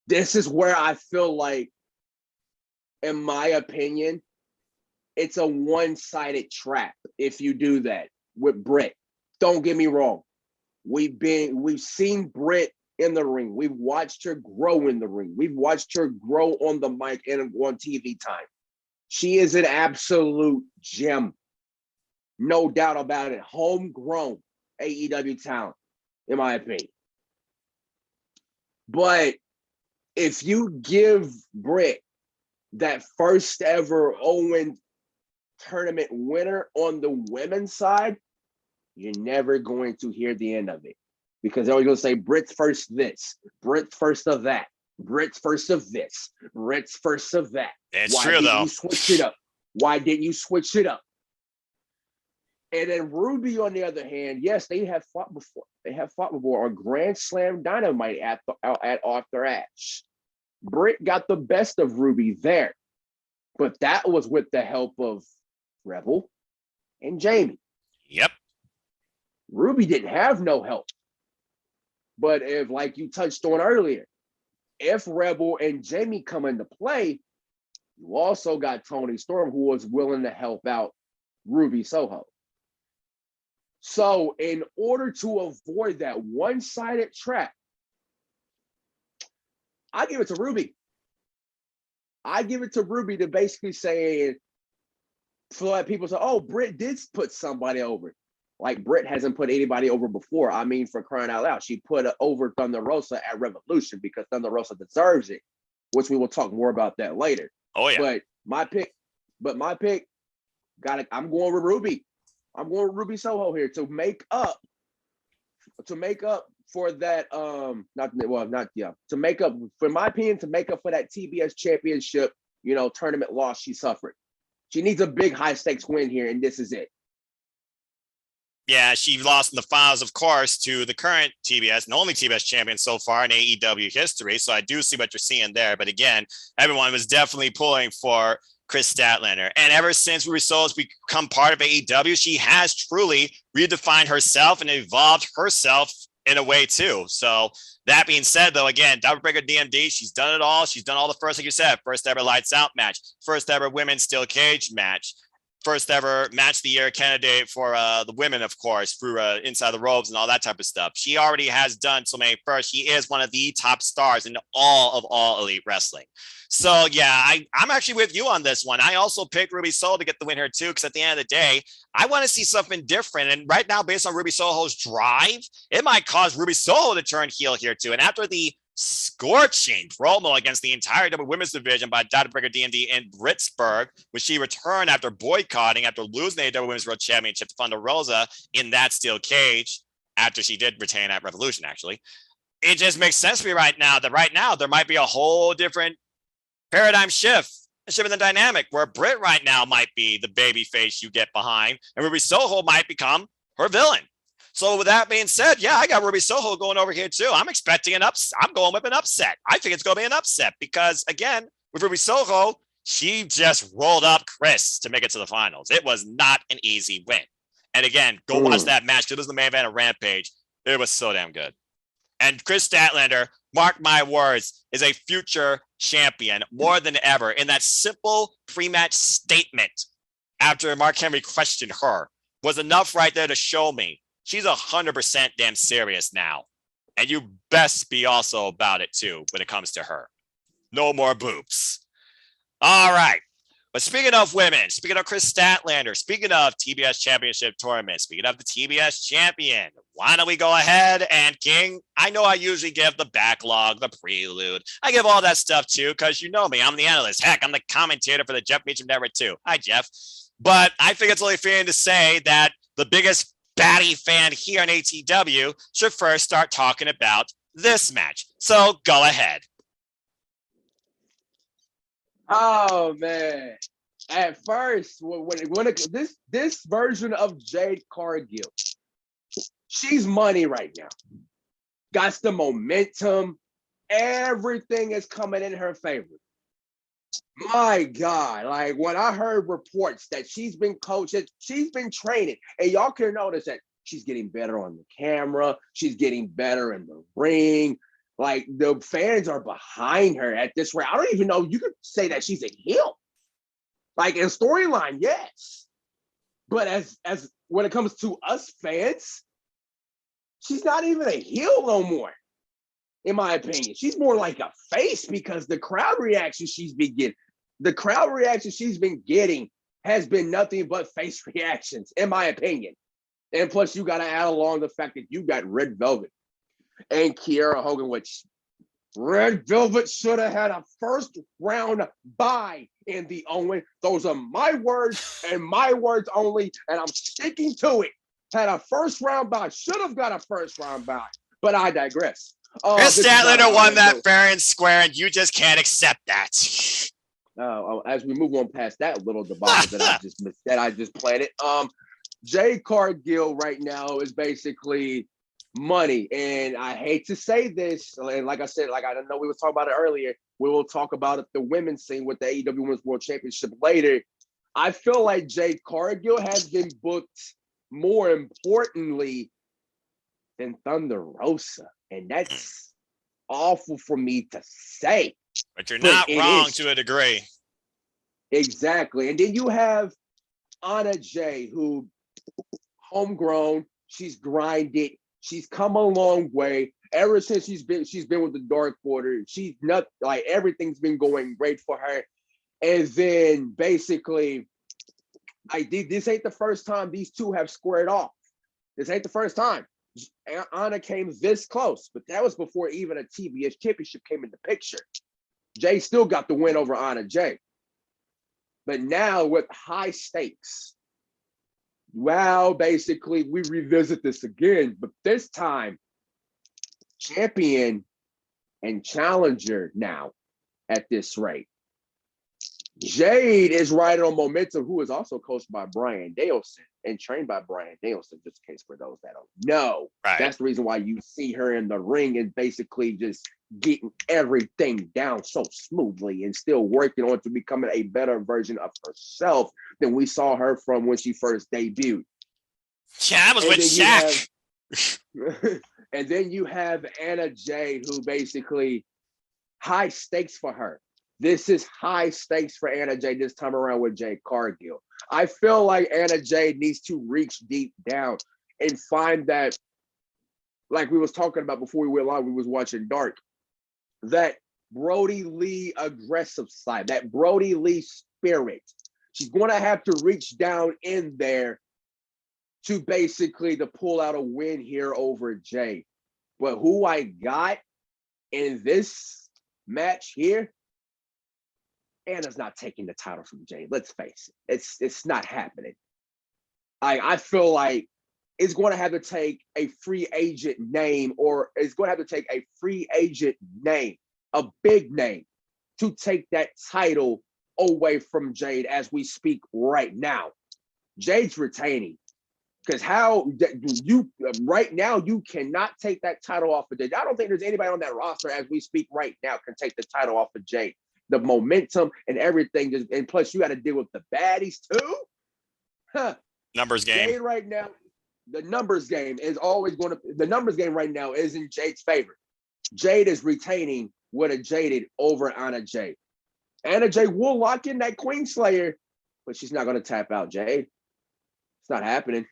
B: This is where I feel like, in my opinion, it's a one-sided trap if you do that with Britt. Don't get me wrong. We've seen Britt in the ring. We've watched her grow in the ring. We've watched her grow on the mic and on TV time. She is an absolute gem. No doubt about it. Homegrown AEW talent, in my opinion. But if you give Britt that first ever Owen tournament winner on the women's side, you're never going to hear the end of it. Because they're always going to say, Britt's first this, Britt's first of that, Britt's first of this, Britt's first of that.
A: It's true, though.
B: You switch it up? Why didn't you switch it up? And then Ruby, on the other hand, yes, they have fought before. They have fought before on Grand Slam Dynamite at Arthur Ashe. Britt got the best of Ruby there. But that was with the help of Rebel and Jamie.
A: Yep.
B: Ruby didn't have no help. But if, like you touched on earlier, if Rebel and Jamie come into play, you also got Toni Storm, who was willing to help out Ruby Soho. So in order to avoid that one-sided trap, I give it to Ruby. I give it to Ruby to basically say, so that people say, oh, Britt did put somebody over. Like Britt hasn't put anybody over before. I mean, for crying out loud, she put over Thunder Rosa at Revolution because Thunder Rosa deserves it, which we will talk more about that later.
A: Oh, yeah.
B: But my pick, I'm going with Ruby. I'm going with Ruby Soho here to make up for that. To make up, for my opinion, to make up for that TBS championship, tournament loss she suffered. She needs a big high stakes win here, and this is it.
A: Yeah, she lost in the finals, of course, to the current TBS and only TBS champion so far in AEW history. So I do see what you're seeing there. But again, everyone was definitely pulling for Chris Statlander. And ever since Ruby Soho has become part of AEW, she has truly redefined herself and evolved herself in a way too. So that being said, though, again, Breaker DMD, she's done it all. She's done all the first, like you said, first ever lights out match, first ever women's steel cage match, first ever match of the year candidate for the women, of course, through Inside the Ropes and all that type of stuff. She already has done so many first. She is one of the top stars in all elite wrestling. So yeah, I'm actually with you on this one. I also picked Ruby Soho to get the win here too, because at the end of the day, I want to see something different. And right now, based on Ruby Soho's drive, it might cause Ruby Soho to turn heel here too. And after the scorching promo against the entire double women's division by Breaker DMD in Britsburg, which she returned after boycotting, after losing the double women's world championship to Thunder Rosa in that steel cage, after she did retain at Revolution, actually. It just makes sense to me right now that there might be a whole different paradigm shift in the dynamic where Britt right now might be the baby face you get behind, and Ruby Soho might become her villain. So with that being said, yeah, I got Ruby Soho going over here too. I'm expecting an upset. I'm going with an upset. I think it's going to be an upset because, again, with Ruby Soho, she just rolled up Chris to make it to the finals. It was not an easy win. And again, go watch that match. It was the main event of Rampage. It was so damn good. And Chris Statlander, mark my words, is a future champion more than ever. In that simple pre-match statement after Mark Henry questioned her was enough right there to show me she's 100% damn serious now. And you best be also about it too when it comes to her. No more boobs. All right. But speaking of women, speaking of Chris Statlander, speaking of TBS Championship Tournament, speaking of the TBS champion, why don't we go ahead and, King, I know I usually give the backlog, the prelude. I give all that stuff too, because you know me, I'm the analyst. Heck, I'm the commentator for the Jeff Meacham Network too. Hi, Jeff. But I think it's only fair to say that the biggest baddie fan here on ATW should first start talking about this match. So go ahead.
B: Oh man! At first, this version of Jade Cargill, she's money right now. Got the momentum. Everything is coming in her favor. My God, like when I heard reports that she's been coaching, she's been training, and y'all can notice that She's getting better on the camera. She's getting better in the ring. Like, the fans are behind her at this rate. I don't even know. You could say that she's a heel. Like, in storyline, yes. But as when it comes to us fans, she's not even a heel no more, in my opinion. She's more like a face because the crowd reaction she's been getting has been nothing but face reactions, in my opinion. And plus, you got to add along the fact that you got Red Velvet and Kiera Hogan, which Red Velvet should have had a first round bye in the Owen. Those are my words and my words only, and I'm sticking to it. Had a first round bye, should have got a first round bye, but I digress.
A: Chris Statlander won that fair and square, and you just can't accept that.
B: As we move on past that little debacle that I just planted, Jade Cargill right now is basically money, and I hate to say this, and like I said, like I know we were talking about it earlier, we will talk about it, the women's scene with the AEW Women's World Championship later. I feel like Jade Cargill has been booked more importantly than Thunder Rosa, and that's awful for me to say.
A: But you're not wrong to a degree.
B: Exactly. And then you have Anna Jay, who homegrown, she's grinded, she's come a long way. Ever since she's been with the Dark Order, she's not like everything's been going great for her. And then basically, this ain't the first time these two have squared off. This ain't the first time. Anna came this close, but that was before even a TBS championship came into picture. Jay still got the win over Anna Jay. But now with high stakes, wow, basically we revisit this again, but this time champion and challenger now at this rate. Jade is riding on momentum, who is also coached by Brian Danielson and trained by Brian Danielson, just in case for those that don't know.
A: Right.
B: That's the reason why you see her in the ring and basically just getting everything down so smoothly and still working on to becoming a better version of herself than we saw her from when she first debuted.
A: Yeah, I was with Shaq.
B: And then you have Anna Jay, who basically high stakes for her. This is high stakes for Anna Jay this time around with Jade Cargill. I feel like Anna Jay needs to reach deep down and find that, like we was talking about before we went live, we was watching Dark, that Brody Lee aggressive side, that Brody Lee spirit. She's going to have to reach down in there to basically to pull out a win here over Jay. But who I got in this match here, Anna's not taking the title from Jay. Let's face it. It's not happening. I feel like it's going to have to take a free agent name, or it's going to have to take a free agent name, a big name, to take that title away from Jade as we speak right now. Jade's retaining. Because right now, you cannot take that title off of Jade. I don't think there's anybody on that roster as we speak right now can take the title off of Jade. The momentum and everything, and plus you got to deal with the baddies too.
A: Numbers game.
B: Jade right now, the numbers game is always going to. The numbers game right now is in Jade's favor. Jade is retaining with a Jaded over Anna Jay. Anna Jay will lock in that Queen Slayer, but she's not going to tap out Jade. It's not happening.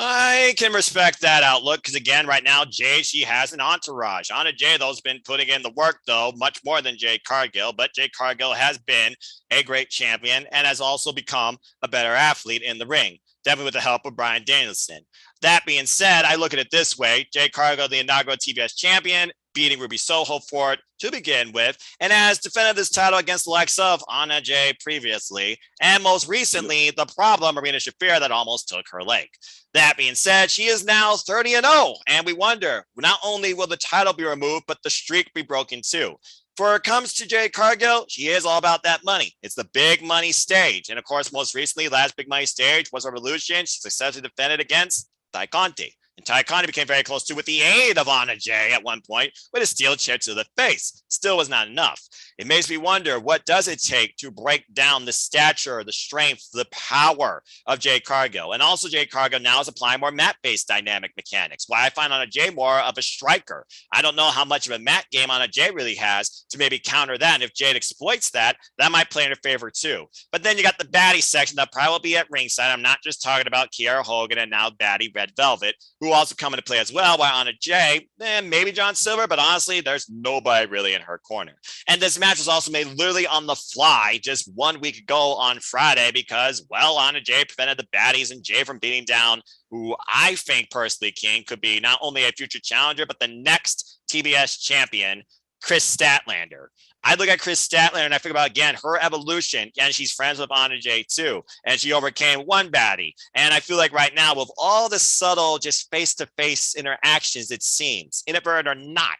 A: I can respect that outlook because, again, right now, Jade, she has an entourage. Anna Jay, though, has been putting in the work, though, much more than Jade Cargill. But Jade Cargill has been a great champion and has also become a better athlete in the ring, definitely with the help of Brian Danielson. That being said, I look at it this way. Jade Cargill, the inaugural TBS champion, beating Ruby Soho for it to begin with, and has defended this title against the likes of Anna Jay previously, and most recently, the problem, Marina Shafir, that almost took her leg. That being said, she is now 30-0, and we wonder, not only will the title be removed, but the streak be broken too. For it comes to Jade Cargill, she is all about that money. It's the big money stage. And of course, most recently, last big money stage was Revolution. She successfully defended against Tay Conti. And Ty Conti became very close to with the aid of Anna Jay at one point with a steel chair to the face. Still was not enough. It makes me wonder, what does it take to break down the stature, the strength, the power of Jade Cargill? And also Jade Cargill now is applying more mat-based dynamic mechanics. Why I find Anna Jay more of a striker. I don't know how much of a mat game Anna Jay really has to maybe counter that. And if Jade exploits that, that might play in her favor too. But then you got the baddie section that probably will be at ringside. I'm not just talking about Kiera Hogan and now baddie Red Velvet, who also come into play as well, while Anna Jay, maybe John Silver, but honestly, there's nobody really in her corner. And this match was also made literally on the fly just 1 week ago on Friday because, well, Anna Jay prevented the baddies and Jay from beating down who I think personally, King, could be not only a future challenger, but the next TBS champion, Chris Statlander. I look at Chris Statlander and I think about, again, her evolution, and she's friends with Anna Jay too, and she overcame one baddie. And I feel like right now, with all the subtle, just face-to-face interactions, it seems, inadvertent or not,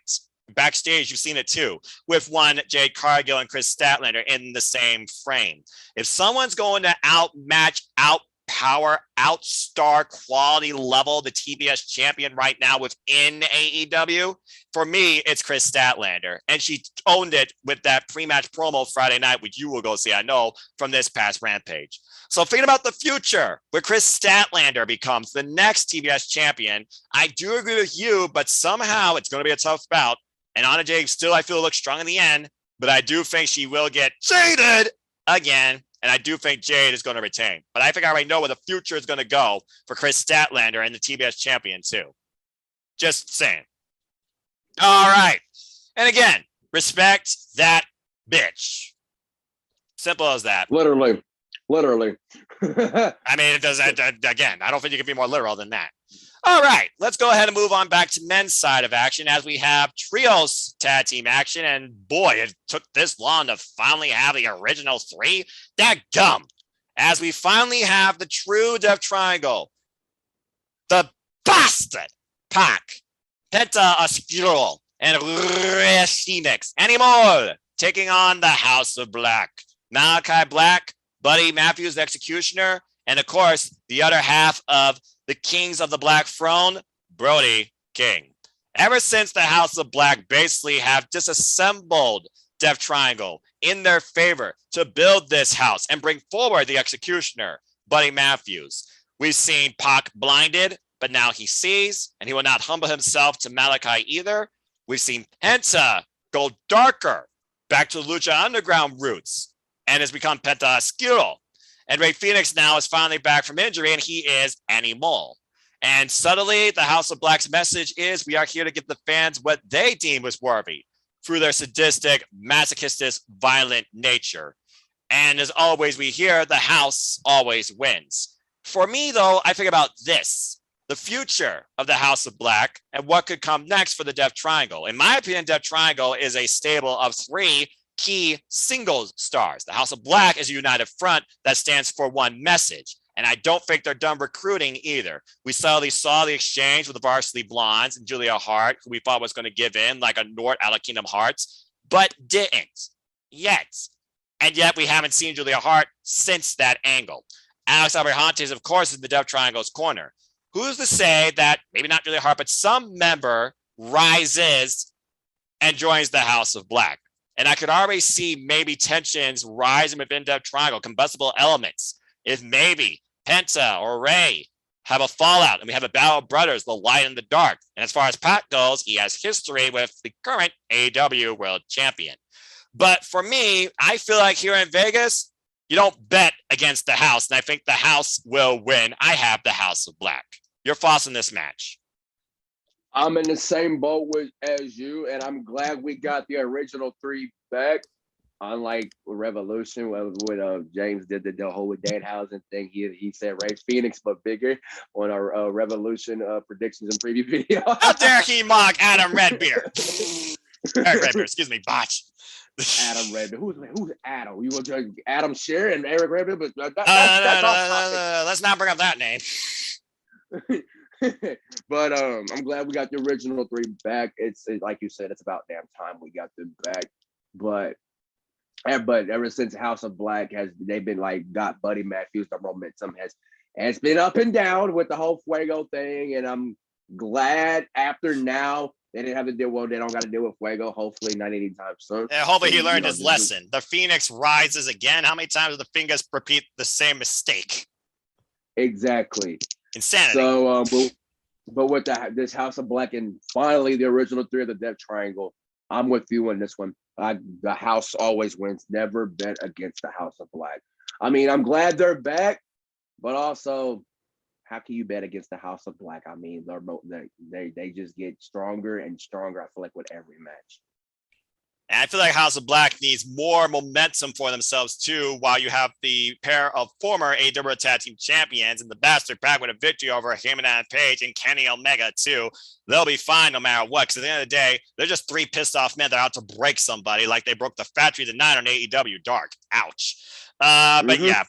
A: backstage, you've seen it too, with one Jade Cargill and Chris Statlander in the same frame. If someone's going to outmatch, outpower, outstar quality level the TBS champion right now within AEW, for me, it's Chris Statlander. And she owned it with that pre-match promo Friday night, which you will go see, I know, from this past Rampage. So thinking about the future, where Chris Statlander becomes the next TBS champion, I do agree with you, but somehow it's going to be a tough bout. And Anna Jay still, I feel, looks strong in the end, but I do think she will get jaded again. And I do think Jade is going to retain. But I think I already know where the future is going to go for Chris Statlander and the TBS champion too. Just saying. All right. And again, respect that bitch. Simple as that.
B: Literally.
A: I mean, it does again. I don't think you can be more literal than that. All right, let's go ahead and move on back to men's side of action as we have trios tag team action. And boy, it took this long to finally have the original three. Dadgum. As we finally have the true Death Triangle, the bastard Pac, Penta Oscuro, and Rey Phoenix anymore, taking on the House of Black. Malachi Black, Buddy Matthews, the Executioner, and of course, the other half of the Kings of the Black Throne, Brody King. Ever since the House of Black basically have disassembled Death Triangle in their favor to build this house and bring forward the Executioner, Buddy Matthews, we've seen Pac blinded, but now he sees, and he will not humble himself to Malachi either. We've seen Penta go darker, back to Lucha Underground roots, and has become Penta Oscuro. And Rey Phoenix now is finally back from injury, and he is Animal. And subtly, the House of Black's message is we are here to give the fans what they deem was worthy through their sadistic, masochistic, violent nature. And as always, we hear the house always wins. For me, though, I think about this, the future of the House of Black and what could come next for the Death Triangle. In my opinion, Death Triangle is a stable of three key singles stars. The House of Black is a united front that stands for one message. And I don't think they're done recruiting either. We subtly saw the exchange with the Varsity Blondes and Julia Hart, who we thought was going to give in like a Nort out of Kingdom Hearts, but didn't yet. And yet we haven't seen Julia Hart since that angle. Alex Abrahantes, of course, is in the Death Triangle's corner. Who's to say that maybe not Julia Hart, but some member rises and joins the House of Black? And I could already see maybe tensions rising within Death Triangle, combustible elements. If maybe Penta or Rey have a fallout and we have a battle of brothers, the light and the dark. And as far as Pac goes, he has history with the current AEW World Champion. But for me, I feel like here in Vegas, you don't bet against the house. And I think the house will win. I have the House of Black. Your thoughts on this match?
B: I'm in the same boat as you, and I'm glad we got the original three back. Unlike Revolution, when James did the whole with Danhausen thing, he said Rey Phoenix but bigger on our Revolution predictions and preview video.
A: How dare he mock Adam Redbeard? Eric Redbeard, excuse me, botch.
B: Adam Redbeard. Who's Adam? You want to Adam Sher and Eric Redbeard? But
A: let's not bring up that name.
B: But I'm glad we got the original three back. It's like you said, it's about damn time we got them back. But ever since House of Black they've been like got Buddy Matthews, the momentum has been up and down with the whole Fuego thing, and I'm glad after now they didn't have to deal. Well, they don't got to deal with Fuego. Hopefully, not anytime soon.
A: And hopefully he
B: And,
A: learned his lesson. The Phoenix rises again. How many times does the Phoenix repeat the same mistake?
B: Exactly.
A: Insanity.
B: So, but with this House of Black and finally the original three of the Death Triangle, I'm with you on this one. The House always wins. Never bet against the House of Black. I mean, I'm glad they're back, but also, how can you bet against the House of Black? I mean, they just get stronger and stronger. I feel like with every match.
A: And I feel like House of Black needs more momentum for themselves too, while you have the pair of former AEW Tag Team Champions and the Bastard Pack with a victory over Heyman and Page and Kenny Omega too. They'll be fine no matter what, because at the end of the day, they're just three pissed off men that are out to break somebody like they broke the factory tonight on AEW Dark. Ouch. But yeah,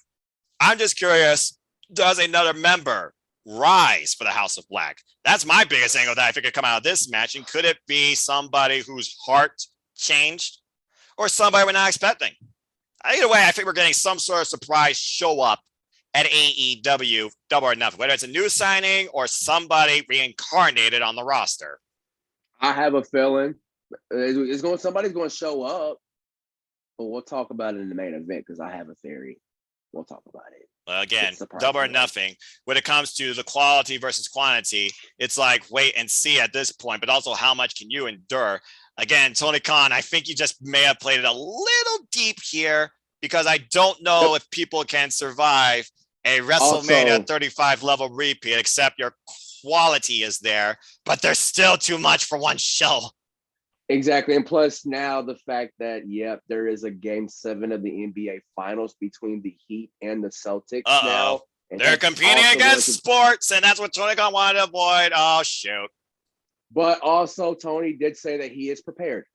A: I'm just curious, does another member rise for the House of Black? That's my biggest angle that I think could come out of this match. And could it be somebody whose heart changed or somebody we're not expecting? Either way, I think we're getting some sort of surprise show up at AEW Double or Nothing, whether it's a new signing or somebody reincarnated on the roster.
B: I have a feeling somebody's going to show up, but we'll talk about it in the main event because I have a theory. We'll talk about it.
A: Again, Double or Nothing. When it comes to the quality versus quantity, it's like wait and see at this point, but also how much can you endure? Again, Tony Khan, I think you just may have played it a little deep here because I don't know if people can survive a WrestleMania 35 level repeat, except your quality is there, but there's still too much for one show.
B: Exactly. And plus now the fact that, there is a game 7 of the NBA Finals between the Heat and the Celtics now. And
A: they're competing against sports, and that's what Tony Khan wanted to avoid. Oh, shoot.
B: But also, Tony did say that he is prepared.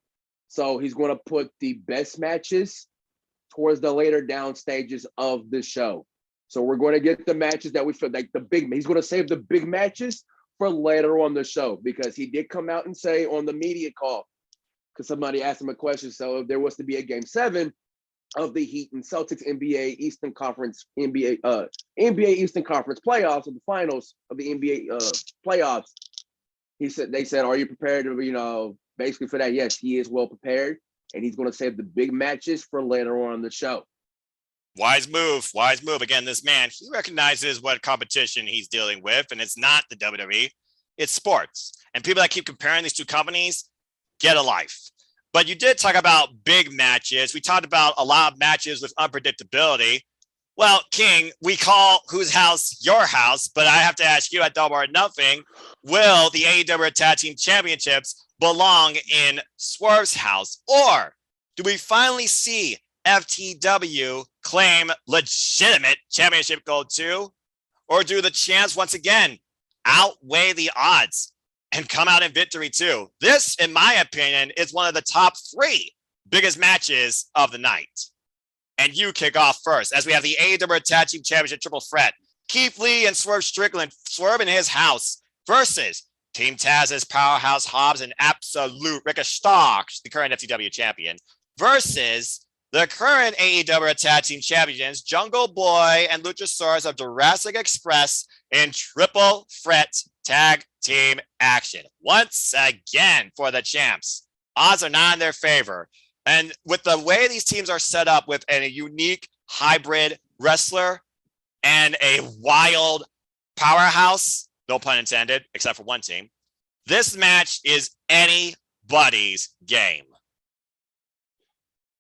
B: So he's going to put the best matches towards the later down stages of the show. So we're going to get the matches that we feel like he's going to save the big matches for later on the show, because he did come out and say on the media call, because somebody asked him a question. So if there was to be a game 7 of the Heat and Celtics NBA Eastern Conference NBA Eastern Conference playoffs, of the finals of the NBA playoffs, they said, are you prepared to, basically for that? Yes, he is well prepared, and he's going to save the big matches for later on in the show.
A: Wise move. Again, this man, he recognizes what competition he's dealing with, and it's not the WWE, it's sports. And people that keep comparing these two companies, get a life. But you did talk about big matches. We talked about a lot of matches with unpredictability. Well, King, we call whose house your house, but I have to ask you at Double or Nothing, will the AEW Tag Team Championships belong in Swerve's house? Or do we finally see FTW claim legitimate championship gold too? Or do the champs once again outweigh the odds and come out in victory too? This, in my opinion, is one of the top 3 biggest matches of the night. And you kick off first, as we have the AEW Tag Team Championship triple threat. Keith Lee and Swerve Strickland, Swerve in his house, versus Team Taz's Powerhouse Hobbs and Absolute Ricochet, the current FTW champion, versus the current AEW Tag Team Champions, Jungle Boy and Luchasaurus of Jurassic Express, in triple threat tag team action. Once again for the champs. Odds are not in their favor. And with the way these teams are set up with a unique hybrid wrestler and a wild powerhouse, no pun intended, except for one team, this match is anybody's game.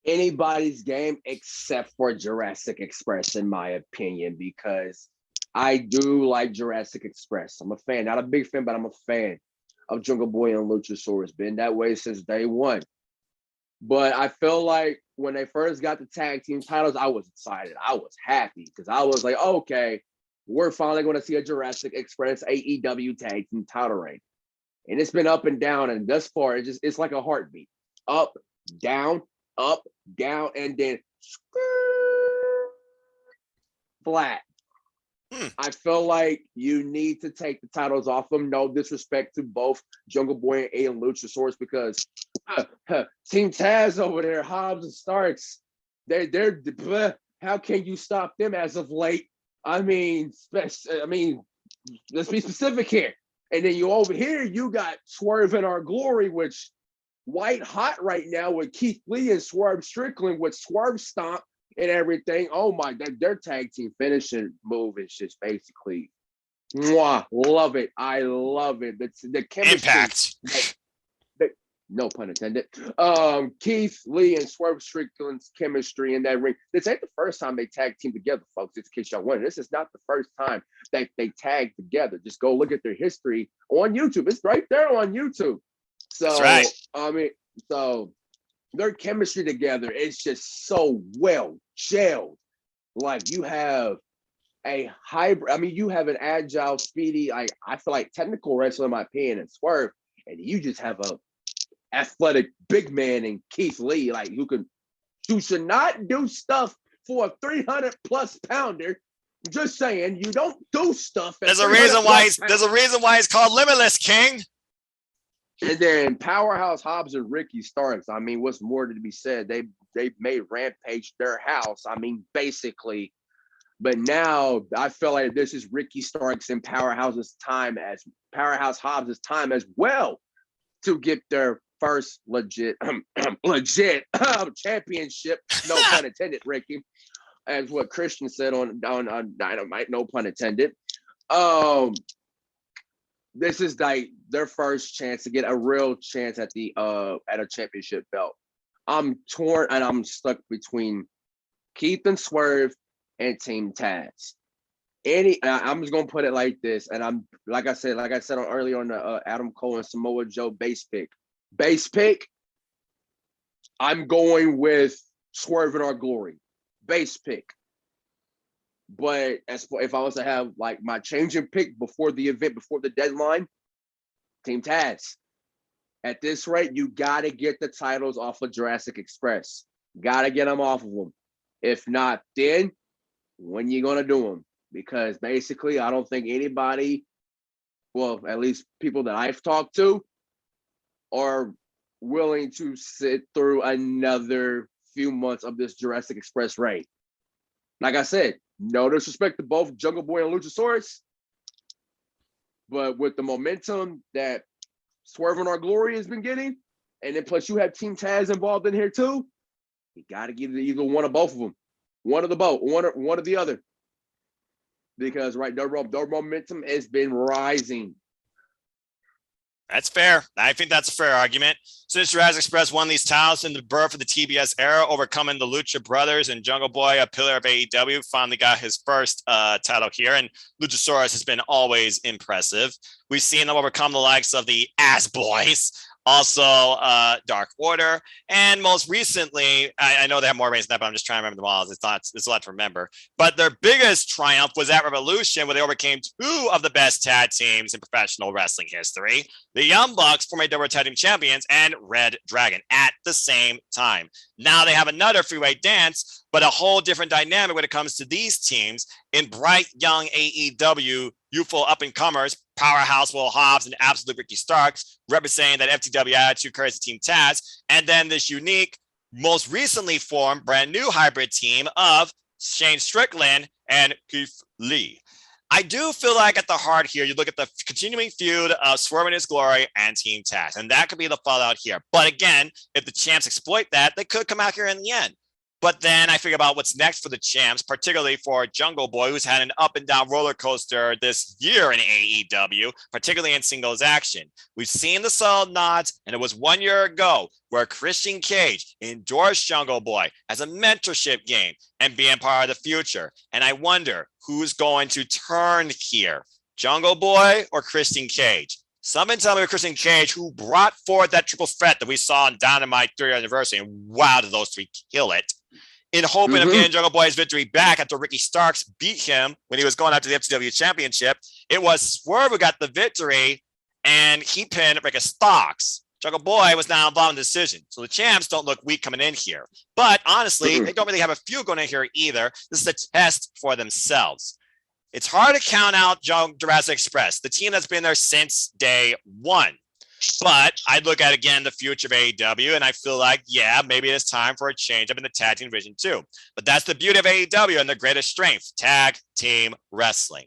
B: Anybody's game except for Jurassic Express, in my opinion, because I do like Jurassic Express. I'm a fan, not a big fan, but I'm a fan of Jungle Boy and Luchasaurus. Been that way since day one. But I feel like when they first got the tag team titles, I was excited. I was happy because I was like, okay, we're finally going to see a Jurassic Express AEW tag team title reign. And it's been up and down, and thus far, it's like a heartbeat. Up, down, and then flat. I feel like you need to take the titles off them. No disrespect to both Jungle Boy and Luchasaurus, because Team Taz over there, Hobbs and Starks, they're how can you stop them as of late? I mean, let's be specific here. And then you over here, you got Swerve in Our Glory, which white hot right now with Keith Lee and Swerve Strickland with Swerve Stomp and everything. Oh my, their tag team finishing move is just basically, mwah, love it. I love it. The chemistry.
A: Impact.
B: No pun intended. Keith Lee and Swerve Strickland's chemistry in that ring. This ain't the first time they tag team together, folks. Just in case y'all wondering, this is not the first time that they tag together. Just go look at their history on YouTube. It's right there on YouTube. So
A: That's right.
B: I mean, so their chemistry together is just so well gelled. Like you have a hybrid. I mean, you have an agile, speedy. I feel like technical wrestler in my opinion, and Swerve, and you just have a athletic big man in Keith Lee, like who should not do stuff for a 300+ pounder. Just saying, you don't do stuff.
A: There's a reason why it's called Limitless, King.
B: And then Powerhouse Hobbs and Ricky Starks. I mean, what's more to be said? They made Rampage their house. I mean, basically. But now I feel like this is Ricky Starks and Powerhouse Hobbs' time as well to get their first legit championship. No pun intended, Ricky. As what Christian said on Dynamite, no pun intended. This is like their first chance to get a real chance at a championship belt. I'm torn and I'm stuck between Keith and Swerve and Team Taz. I'm just gonna put it like this, and I'm like I said earlier on the Adam Cole and Samoa Joe base pick. I'm going with Swerve in Our Glory. Base pick. But if I was to have like my changing pick before the event, before the deadline, Team Taz. At this rate, you gotta get the titles off of Jurassic Express. Gotta get them off of them. If not, then when you gonna do them? Because basically, I don't think anybody, well, at least people that I've talked to, are willing to sit through another few months of this Jurassic Express reign. Like I said, no disrespect to both Jungle Boy and Luchasaurus, but with the momentum that Swerve in Our Glory has been getting, and then plus you have Team Taz involved in here too, you got to give it either one of both of them, one of the other, because their momentum has been rising.
A: That's fair. I think that's a fair argument. Since Jurassic Express won these titles in the birth of the TBS era, overcoming the Lucha Brothers, and Jungle Boy, a pillar of AEW, finally got his first title here. And Luchasaurus has been always impressive. We've seen them overcome the likes of the Ass Boys, also Dark Order, and most recently, I know they have more reigns than that, but I'm just trying to remember them all. It's a lot to remember. But their biggest triumph was at Revolution, where they overcame two of the best tag teams in professional wrestling history, the Young Bucks, former AEW Tag Team Champions, and Red Dragon at the same time. Now they have another freeway dance, but a whole different dynamic when it comes to these teams in bright young AEW, youthful up-and-comers, Powerhouse Will Hobbs and Absolute Ricky Starks, representing that FTW Attitude Currency Team Taz, and then this unique, most recently formed brand new hybrid team of Shane Strickland and Keith Lee. I do feel like at the heart here, you look at the continuing feud of Swerve in His Glory and Team Taz, and that could be the fallout here. But again, if the champs exploit that, they could come out here in the end. But then I figure about what's next for the champs, particularly for Jungle Boy, who's had an up and down roller coaster this year in AEW, particularly in singles action. We've seen the solid nods, and it was 1 year ago where Christian Cage endorsed Jungle Boy as a mentorship game and being part of the future. And I wonder who's going to turn here, Jungle Boy or Christian Cage? Somebody tell me with Christian Cage, who brought forward that triple threat that we saw on Dynamite 3rd anniversary, and wow, did those three kill it, in hoping of getting Jungle Boy's victory back after Ricky Starks beat him when he was going after the FTW Championship. It was Swerve who got the victory, and he pinned Ricky Starks. Jungle Boy was now involved in the decision. So the champs don't look weak coming in here. But honestly, they don't really have a few going in here either. This is a test for themselves. It's hard to count out Jurassic Express, the team that's been there since day one. But I look at, again, the future of AEW, and I feel like, yeah, maybe it's time for a change up in the tag team division too. But that's the beauty of AEW and their greatest strength, tag team wrestling.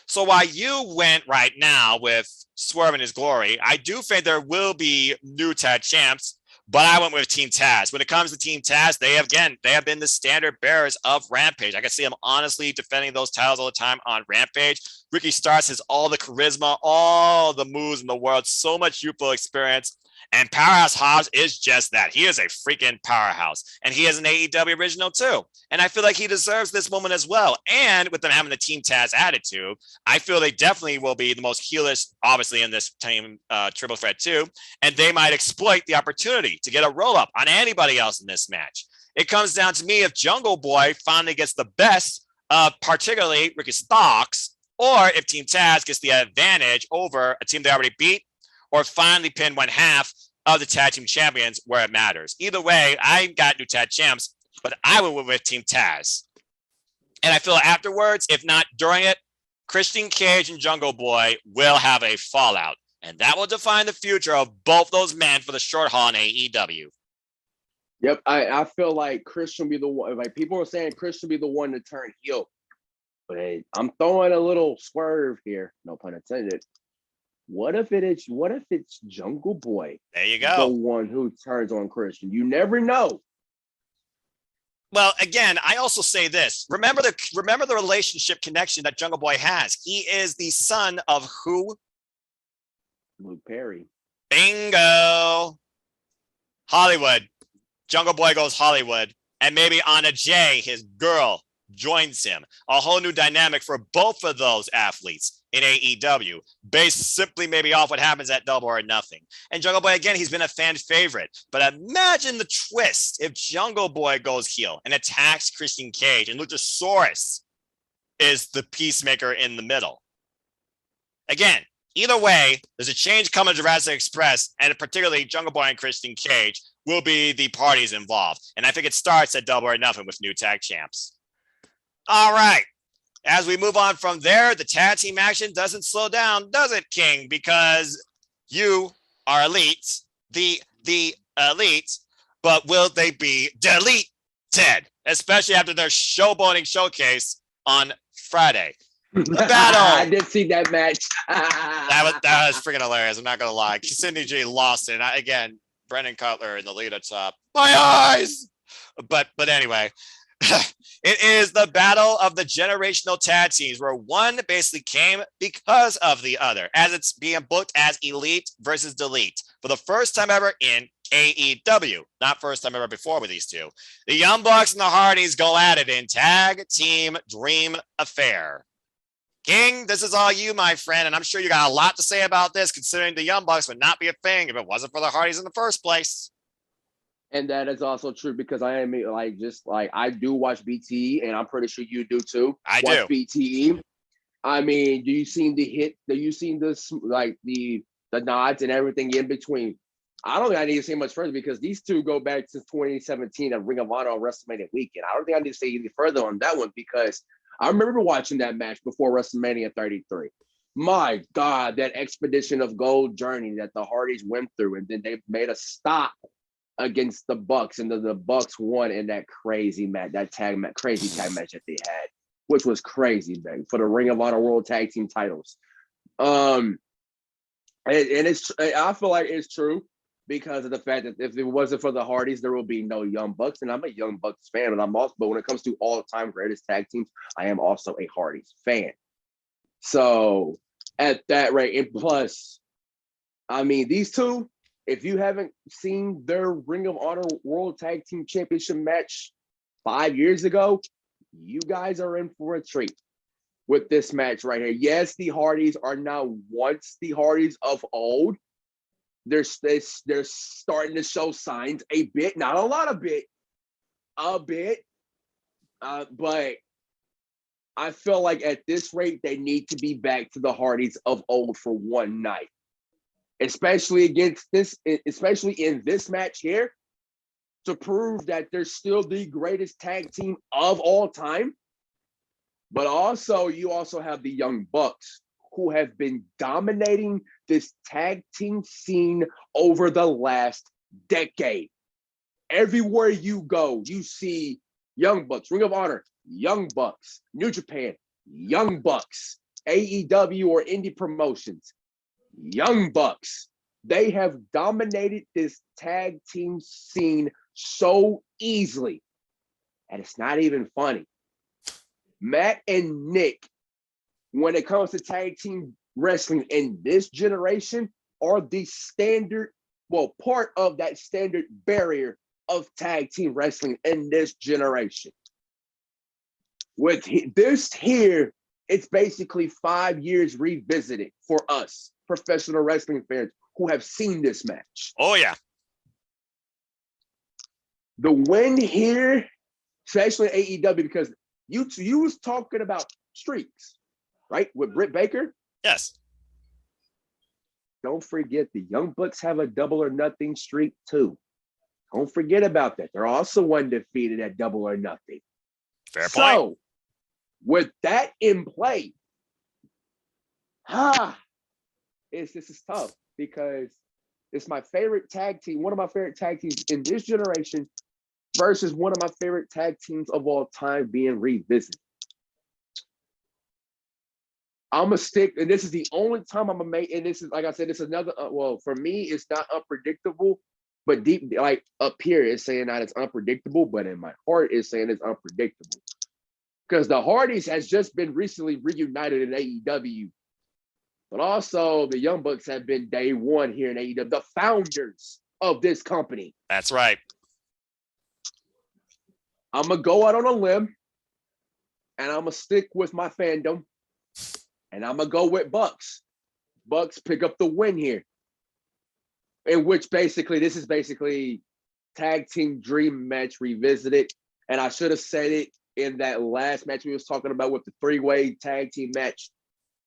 A: So while you went right now with Swerve in his glory, I do think there will be new tag champs, but I went with Team Taz. When it comes to Team Taz, they have been the standard bearers of Rampage. I can see them honestly defending those titles all the time on Rampage. Ricky Starks has all the charisma, all the moves in the world, so much youthful experience. And Powerhouse Hobbs is just that. He is a freaking powerhouse. And he is an AEW original too. And I feel like he deserves this moment as well. And with them having the Team Taz attitude, I feel they definitely will be the most heelish, obviously, in this team triple threat too. And they might exploit the opportunity to get a roll up on anybody else in this match. It comes down to me if Jungle Boy finally gets the best of particularly Ricky Starks, or if Team Taz gets the advantage over a team they already beat, or finally pin one half of the tag team champions where it matters. Either way, I got new tag champs, but I went with Team Taz. And I feel afterwards, if not during it, Christian Cage and Jungle Boy will have a fallout. And that will define the future of both those men for the short haul in AEW.
B: Yep, I feel like Christian will be the one. Like people are saying Christian will be the one to turn heel. But I'm throwing a little swerve here, no pun intended. What if it's Jungle Boy?
A: There you go.
B: The one who turns on Christian. You never know.
A: Well, again, I also say this. Remember the relationship connection that Jungle Boy has. He is the son of who?
B: Luke Perry.
A: Bingo. Hollywood. Jungle Boy goes Hollywood. And maybe Anna Jay, his girl, joins him. A whole new dynamic for both of those athletes in AEW, based simply maybe off what happens at Double or Nothing. And Jungle Boy, again, he's been a fan favorite. But imagine the twist if Jungle Boy goes heel and attacks Christian Cage and Luchasaurus is the peacemaker in the middle. Again, either way, there's a change coming to Jurassic Express, and particularly Jungle Boy and Christian Cage will be the parties involved. And I think it starts at Double or Nothing with new tag champs. All right. As we move on from there, the tag team action doesn't slow down, does it, King? Because you are elite, the elite, but will they be deleted? Especially after their showboating showcase on Friday. The battle.
B: I did see that match.
A: that was freaking hilarious. I'm not gonna lie. Sidney G lost it. Again, Brendan Cutler in the lead at top. My eyes. But anyway. It is the battle of the generational tag teams where one basically came because of the other, as it's being booked as Elite versus Delete for the first time ever in AEW. Not first time ever before with these two. The Young Bucks and the Hardys go at it in Tag Team Dream Affair. King, this is all you, my friend, and I'm sure you got a lot to say about this, considering the Young Bucks would not be a thing if it wasn't for the Hardys in the first place.
B: And that is also true because I am I do watch BTE, and I'm pretty sure you do too.
A: I
B: watch
A: do.
B: BTE. I mean, do you seen the hit? Do you seen this the nods and everything in between? I don't think I need to say much further because these two go back since 2017 at Ring of Honor on WrestleMania weekend. I don't think I need to say any further on that one because I remember watching that match before WrestleMania 33. My God, that expedition of gold journey that the Hardys went through, and then they made a stop against the Bucks, and the Bucks won in that crazy match, crazy tag match that they had, which was crazy, man, for the Ring of Honor World Tag Team titles. And it's, I feel like it's true because of the fact that if it wasn't for the Hardys, there will be no Young Bucks, and I'm a Young Bucks fan, but when it comes to all-time greatest tag teams, I am also a Hardys fan. So at that rate, and plus, I mean, these two, if you haven't seen their Ring of Honor World Tag Team Championship match 5 years ago, you guys are in for a treat with this match right here. Yes, the Hardys are now once the Hardys of old. They're starting to show signs a bit, not a lot of bit, a bit. But I feel like at this rate, they need to be back to the Hardys of old for one night. Especially in this match here, to prove that they're still the greatest tag team of all time. But also, you also have the Young Bucks, who have been dominating this tag team scene over the last decade. Everywhere you go, you see Young Bucks, Ring of Honor, Young Bucks, New Japan, Young Bucks. AEW or indie promotions, Young Bucks, they have dominated this tag team scene so easily. And it's not even funny. Matt and Nick, when it comes to tag team wrestling in this generation, are the standard, part of that standard barrier of tag team wrestling in this generation. With this here, it's basically 5 years revisited for us professional wrestling fans who have seen this match.
A: Oh, yeah.
B: The win here, especially AEW, because you was talking about streaks, right? With Britt Baker?
A: Yes.
B: Don't forget the Young Bucks have a double or nothing streak too. Don't forget about that. They're also undefeated at double or nothing.
A: Fair point.
B: So, with that in play, this is tough because it's my favorite tag team, one of my favorite tag teams in this generation versus one of my favorite tag teams of all time being revisited. I'm gonna stick, and this is the only time I'm gonna make, and this is, like I said, it's another, for me, it's not unpredictable, but deep, like up here, it's saying that it's unpredictable, but in my heart, it's saying it's unpredictable. Because the Hardys has just been recently reunited in AEW, but also the Young Bucks have been day one here in AEW, the founders of this company.
A: That's right.
B: I'm gonna go out on a limb, and I'm gonna stick with my fandom, and I'm gonna go with Bucks. Bucks pick up the win here, in which basically this is basically tag team dream match revisited, and I should have said it in that last match we was talking about with the three-way tag team match,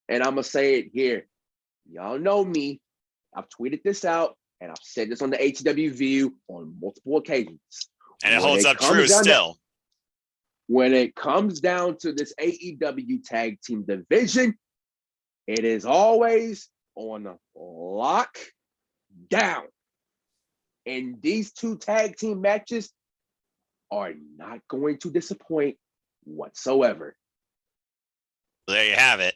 B: and I'm gonna say it here. Y'all know me. I've tweeted this out, and I've said this on the ATW View on multiple occasions.
A: And it holds up true still.
B: When it comes down to this AEW tag team division, it is always on lock down. And these two tag team matches are not going to disappoint whatsoever.
A: There you have it.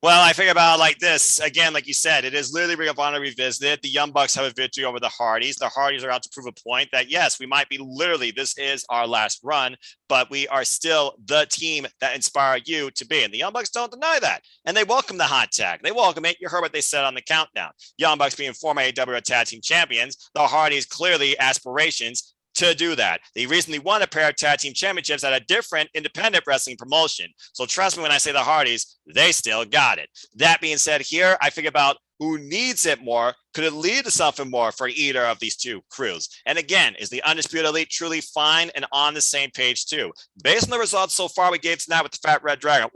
A: Well, I figure about it like this. Again, like you said, it is literally Ring of Honor revisited. The Young Bucks have a victory over the Hardys. The Hardys are out to prove a point that, yes, we might be literally, this is our last run, but we are still the team that inspired you to be. And the Young Bucks don't deny that. And they welcome the hot tag. They welcome it. You heard what they said on the countdown. Young Bucks being former AEW Tag Team Champions, the Hardys clearly aspirations to do that. They recently won a pair of tag team championships at a different independent wrestling promotion. So trust me when I say the Hardys, they still got it. That being said, here I think about who needs it more. Could it lead to something more for either of these two crews? And again, is the Undisputed Elite truly fine and on the same page too? Based on the results so far we gave tonight with the Fat Red Dragon,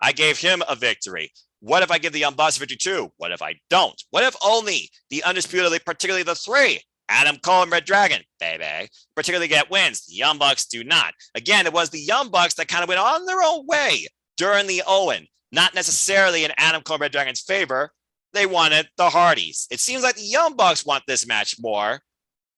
A: I gave him a victory. What if I give the Young Bucks a victory too? What if I don't? What if only the Undisputed Elite, particularly the three, Adam Cole and Red Dragon, baby, particularly get wins? The Young Bucks do not. Again, it was the Young Bucks that kind of went on their own way during the Owen, not necessarily in Adam Cole and Red Dragon's favor. They wanted the Hardys. It seems like the Young Bucks want this match more,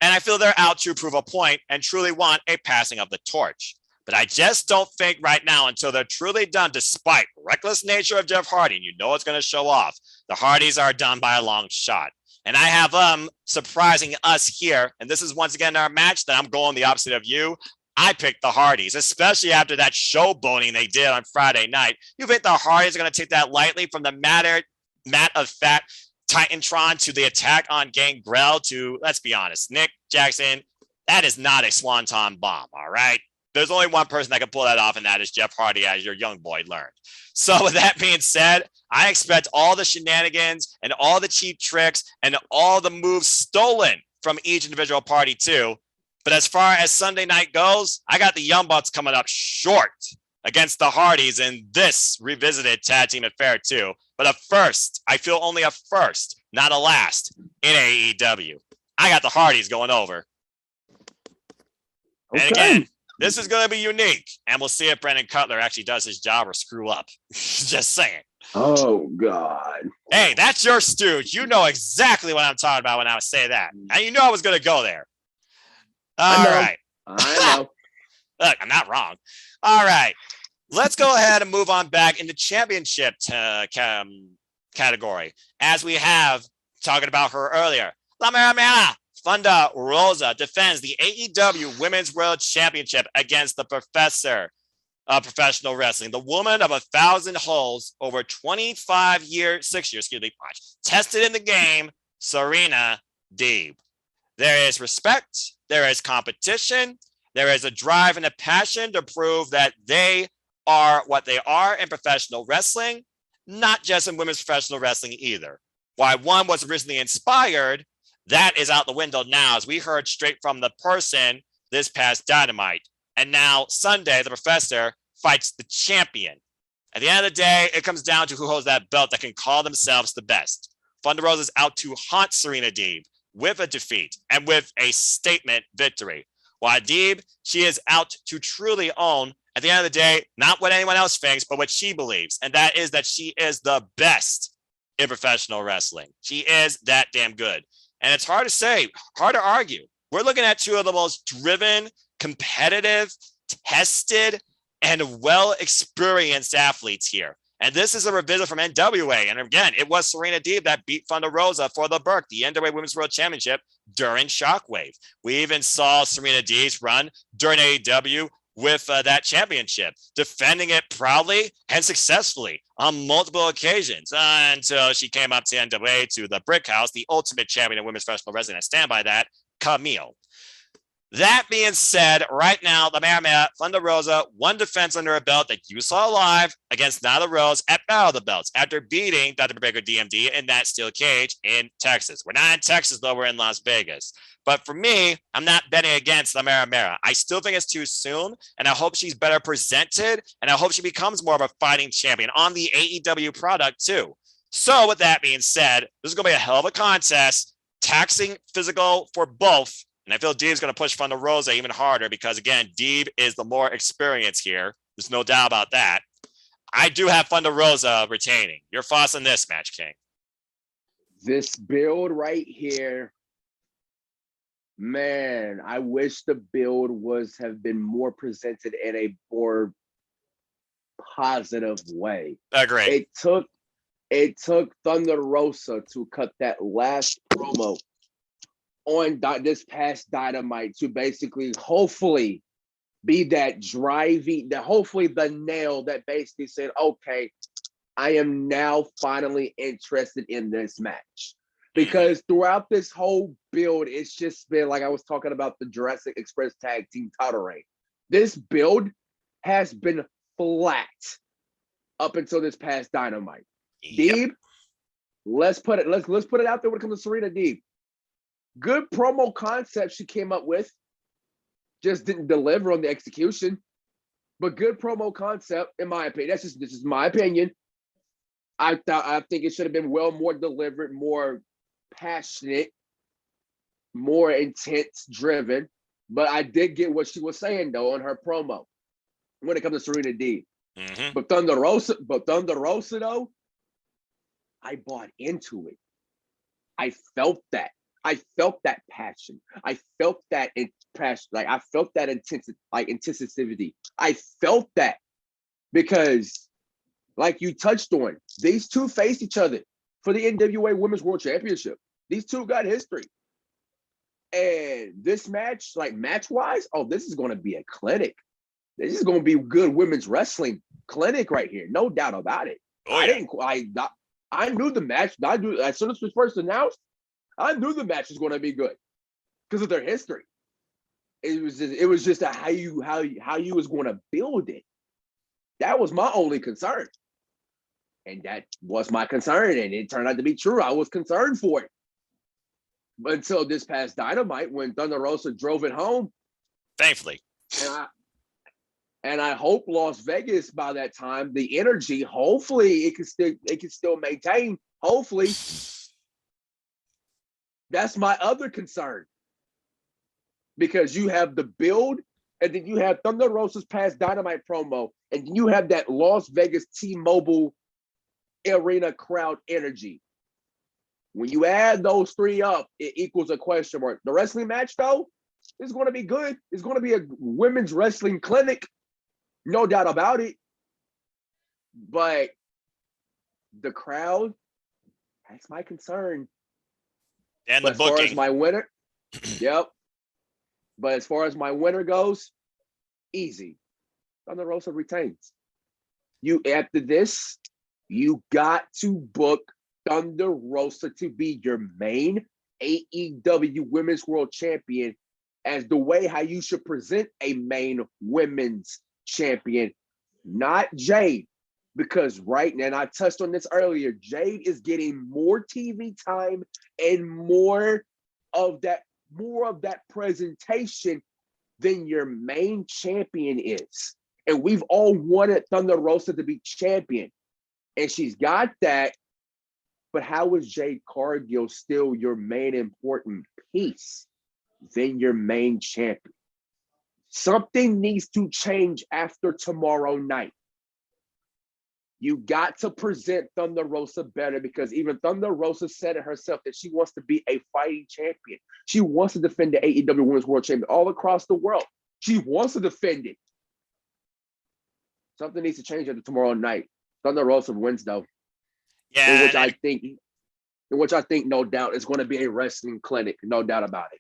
A: and I feel they're out to prove a point and truly want a passing of the torch. But I just don't think right now, until they're truly done, despite reckless nature of Jeff Hardy, and you know it's going to show off, the Hardys are done by a long shot. And I have surprising us here. And this is once again our match that I'm going the opposite of you. I picked the Hardys, especially after that showboating they did on Friday night. You think the Hardys are going to take that lightly from the mat of fat Titantron to the attack on Gangrel to, let's be honest, Nick Jackson, that is not a Swanton bomb, all right? There's only one person that can pull that off, and that is Jeff Hardy, as your young boy learned. So with that being said, I expect all the shenanigans and all the cheap tricks and all the moves stolen from each individual party too. But as far as Sunday night goes, I got the Young Bucks coming up short against the Hardys in this revisited tag team affair too. But a first, I feel only a first, not a last in AEW. I got the Hardys going over. Okay. And again, this is going to be unique, and we'll see if Brandon Cutler actually does his job or screw up. Just saying.
B: Oh, God.
A: Hey, that's your stooge. You know exactly what I'm talking about when I say that. And you know I was going to go there. All right.
B: I know.
A: Look, I'm not wrong. All right. Let's go ahead and move on back into championship category, as we have talking about her earlier. La Mera Mera Thunder Rosa defends the AEW Women's World Championship against the Professor of Professional Wrestling, the woman of 1,000 holes, over 25 years, 6 years, tested in the game, Serena Deeb. There is respect, there is competition, there is a drive and a passion to prove that they are what they are in professional wrestling, not just in women's professional wrestling either. Why one was originally inspired, that is out the window now, as we heard straight from the person this past Dynamite. And now Sunday, the Professor fights the champion. At the end of the day, it comes down to who holds that belt that can call themselves the best. Thunder Rosa is out to haunt Serena Deeb with a defeat and with a statement victory. While Deeb, she is out to truly own, at the end of the day, not what anyone else thinks, but what she believes. And that is that she is the best in professional wrestling. She is that damn good. And it's hard to say, hard to argue. We're looking at two of the most driven, competitive, tested, and well-experienced athletes here. And this is a revisit from NWA. And again, it was Serena Deeb that beat Thunder Rosa for the Burke, the NWA Women's World Championship, during Shockwave. We even saw Serena Deeb's run during AEW with that championship, defending it proudly and successfully on multiple occasions until she came up to NWA to the Brick House, the ultimate champion of women's professional wrestling. I stand by that, Camille. That being said, right now, the Mera Thunder Rosa, one defense under her belt that you saw live against Nyla Rose at Battle of the Belts after beating Dr. Baker DMD in that steel cage in Texas. We're not in Texas, though. We're in Las Vegas. But for me, I'm not betting against the Mera. I still think it's too soon, and I hope she's better presented, and I hope she becomes more of a fighting champion on the AEW product, too. So with that being said, this is going to be a hell of a contest, taxing physical for both. And I feel Deeb's going to push Thunder Rosa even harder because, again, Deeb is the more experienced here. There's no doubt about that. I do have Thunder Rosa retaining. Your thoughts on this match, King?
B: This build right here, man, I wish the build have been more presented in a more positive way.
A: Agree.
B: It took Thunder Rosa to cut that last promo on this past Dynamite to basically hopefully be that driving, that hopefully the nail that basically said, okay, I am now finally interested in this match. Because throughout this whole build, it's just been like I was talking about the Jurassic Express tag team title reign. This build has been flat up until this past Dynamite.
A: Yep.
B: Deeb, let's put it out there when it comes to Serena Deeb. Good promo concept she came up with, just didn't deliver on the execution. But good promo concept, in my opinion. This is my opinion. I think it should have been more delivered, more passionate, more intense driven. But I did get what she was saying though on her promo when it comes to Serena Deeb.
A: Mm-hmm.
B: But Thunder Rosa though, I bought into it. I felt that. I felt that passion. I felt that passion. Like I felt that intensity. I felt that because, like you touched on, these two faced each other for the NWA Women's World Championship. These two got history, and this match, like match-wise, oh, this is going to be a clinic. This is going to be good women's wrestling clinic right here, no doubt about it.
A: Oh, yeah.
B: I knew the match. As soon as it was first announced, I knew the match was going to be good because of their history. It was just how you was going to build it. That was my only concern, and that was my concern, and it turned out to be true. I was concerned for it, but until this past Dynamite when Thunder Rosa drove it home.
A: Thankfully,
B: and I hope Las Vegas by that time, the energy, hopefully it can still maintain. Hopefully. That's my other concern. Because you have the build, and then you have Thunder Rosa's past Dynamite promo, and then you have that Las Vegas T-Mobile Arena crowd energy. When you add those three up, it equals a question mark. The wrestling match, though, is going to be good. It's going to be a women's wrestling clinic. No doubt about it. But the crowd, that's my concern.
A: And
B: but
A: the
B: as far as
A: booking.
B: my winner, yep. But as far as my winner goes, easy. Thunder Rosa retains. You after this, you got to book Thunder Rosa to be your main AEW Women's World Champion as the way how you should present a main women's champion, not Jade. Because right now, and I touched on this earlier, Jade is getting more TV time and more of that presentation than your main champion is. And we've all wanted Thunder Rosa to be champion. And she's got that. But how is Jade Cargill still your main important piece than your main champion? Something needs to change after tomorrow night. You got to present Thunder Rosa better because even Thunder Rosa said it herself that she wants to be a fighting champion. She wants to defend the AEW Women's World Champion all across the world. She wants to defend it. Something needs to change after tomorrow night. Thunder Rosa wins though.
A: Yeah.
B: In which I think, no doubt, is going to be a wrestling clinic. No doubt about it.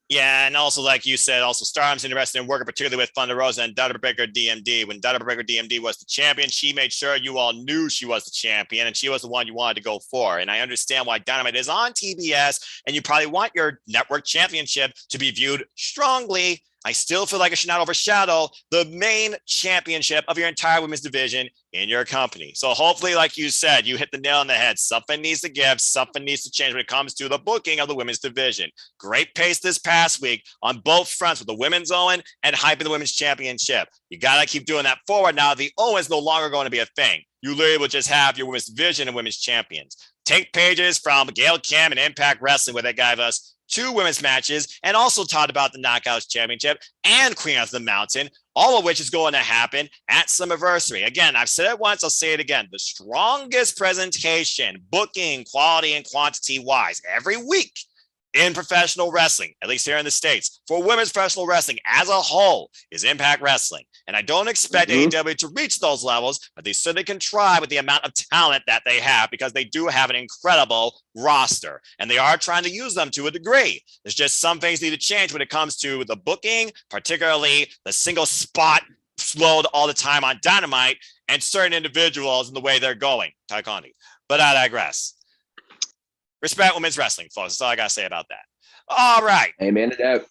A: Yeah, and also, like you said, also Stardom's interested in working particularly with Thunder Rosa and Dada Breaker DMD. When Dada Breaker DMD was the champion, she made sure you all knew she was the champion, and she was the one you wanted to go for. And I understand why Dynamite is on TBS, and you probably want your network championship to be viewed strongly. I still feel like it should not overshadow the main championship of your entire women's division in your company. So hopefully, like you said, you hit the nail on the head. Something needs to give, something needs to change when it comes to the booking of the women's division. Great pace this past week on both fronts with the women's Owen and hyping the women's championship. You got to keep doing that forward. Now, the Owen's no longer going to be a thing. You literally will just have your women's division and women's champions. Take pages from Gail Kim and Impact Wrestling, where they gave us 2 women's matches and also talked about the Knockouts Championship and Queen of the Mountain, all of which is going to happen at Summerversary. Again, I've said it once, I'll say it again. The strongest presentation, booking, quality, and quantity-wise every week in professional wrestling, at least here in the States, for women's professional wrestling as a whole is Impact Wrestling. And I don't expect AEW to reach those levels, but they certainly can try with the amount of talent that they have because they do have an incredible roster and they are trying to use them to a degree. There's just some things need to change when it comes to the booking, particularly the single spot slowed all the time on Dynamite and certain individuals in the way they're going. Taekwondo. But I digress. Respect women's wrestling, folks. That's all I got to say about that. All right.
B: Amen to that.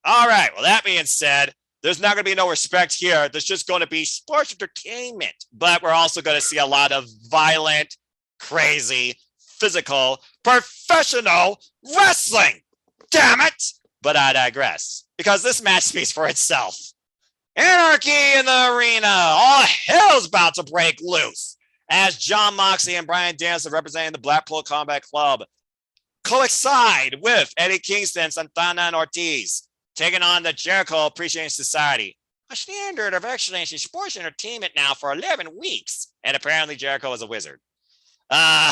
A: All right. Well, that being said, there's not going to be no respect here. There's just going to be sports entertainment. But we're also going to see a lot of violent, crazy, physical, professional wrestling. Damn it. But I digress. Because this match speaks for itself. Anarchy in the arena. All hell's about to break loose as Jon Moxley and Bryan Danielson, representing the Blackpool Combat Club, coincide with Eddie Kingston, Santana, and Ortiz, taking on the Jericho Appreciation Society, a standard of excellence in sports entertainment now for 11 weeks. And apparently Jericho is a wizard. You're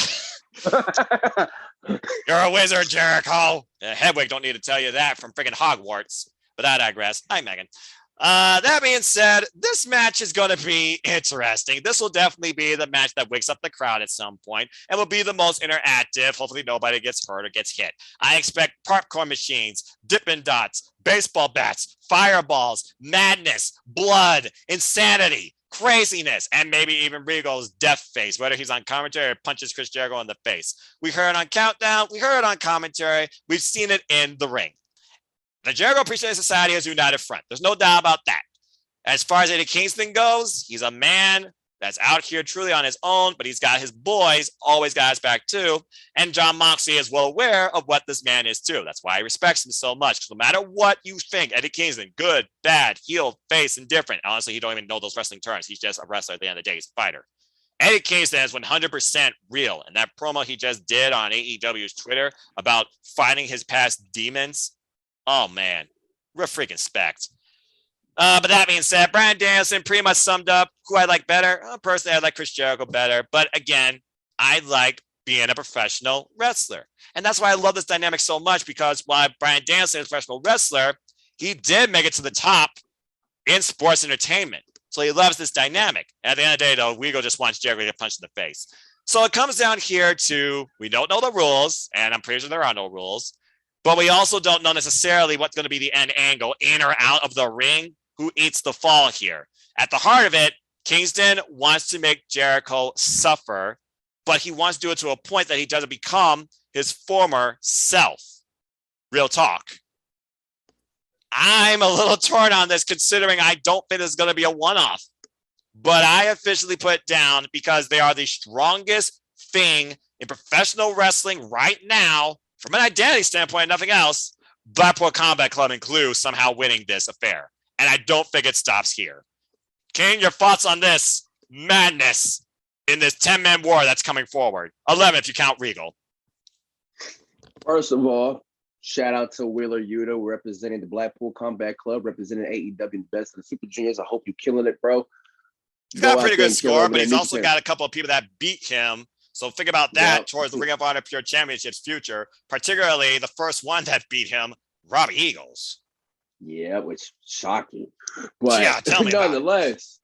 A: a wizard, Jericho. Hedwig don't need to tell you that from freaking Hogwarts. But I digress. Hi, Megan. That being said, this match is going to be interesting. This will definitely be the match that wakes up the crowd at some point and will be the most interactive. Hopefully nobody gets hurt or gets hit. I expect popcorn machines, Dippin' Dots, baseball bats, fireballs, madness, blood, insanity, craziness, and maybe even Regal's death face, whether he's on commentary or punches Chris Jericho in the face. We heard it on Countdown. We heard it on commentary. We've seen it in the ring. The Jericho Appreciation Society is a united front. There's no doubt about that. As far as Eddie Kingston goes, he's a man that's out here truly on his own, but he's got his boys, always got his back too. And Jon Moxley is well aware of what this man is too. That's why he respects him so much. Because no matter what you think, Eddie Kingston, good, bad, heel, face, indifferent. Honestly, he don't even know those wrestling terms. He's just a wrestler at the end of the day. He's a fighter. Eddie Kingston is 100% real. And that promo he just did on AEW's Twitter about fighting his past demons, oh, man, real freaking respect. But that being said, Bryan Danielson pretty much summed up who I like better. Personally, I like Chris Jericho better. But again, I like being a professional wrestler. And that's why I love this dynamic so much, because while Bryan Danielson is a professional wrestler, he did make it to the top in sports entertainment. So he loves this dynamic. At the end of the day, though, Regal just wants Jericho to get punched in the face. So it comes down here to we don't know the rules, and I'm pretty sure there are no rules, but we also don't know necessarily what's going to be the end angle, in or out of the ring, who eats the fall here. At the heart of it, Kingston wants to make Jericho suffer, but he wants to do it to a point that he doesn't become his former self. Real talk. I'm a little torn on this, considering I don't think this is going to be a one-off. But I officially put it down because they are the strongest thing in professional wrestling right now, from an identity standpoint and nothing else. Blackpool Combat Club and Clue somehow winning this affair. And I don't think it stops here. King, your thoughts on this madness in this 10-man war that's coming forward? 11 if you count Regal.
B: First of all, shout out to Wheeler Yuta representing the Blackpool Combat Club, representing AEW Best of the Super Juniors. I hope you're killing it, bro.
A: He's got a pretty good score, but he's also got a couple of people that beat him. So think about that towards the Ring of Honor Pure Championship's future, particularly the first one that beat him, Robbie Eagles.
B: Yeah, which shocking. But
A: yeah, tell me
B: nonetheless,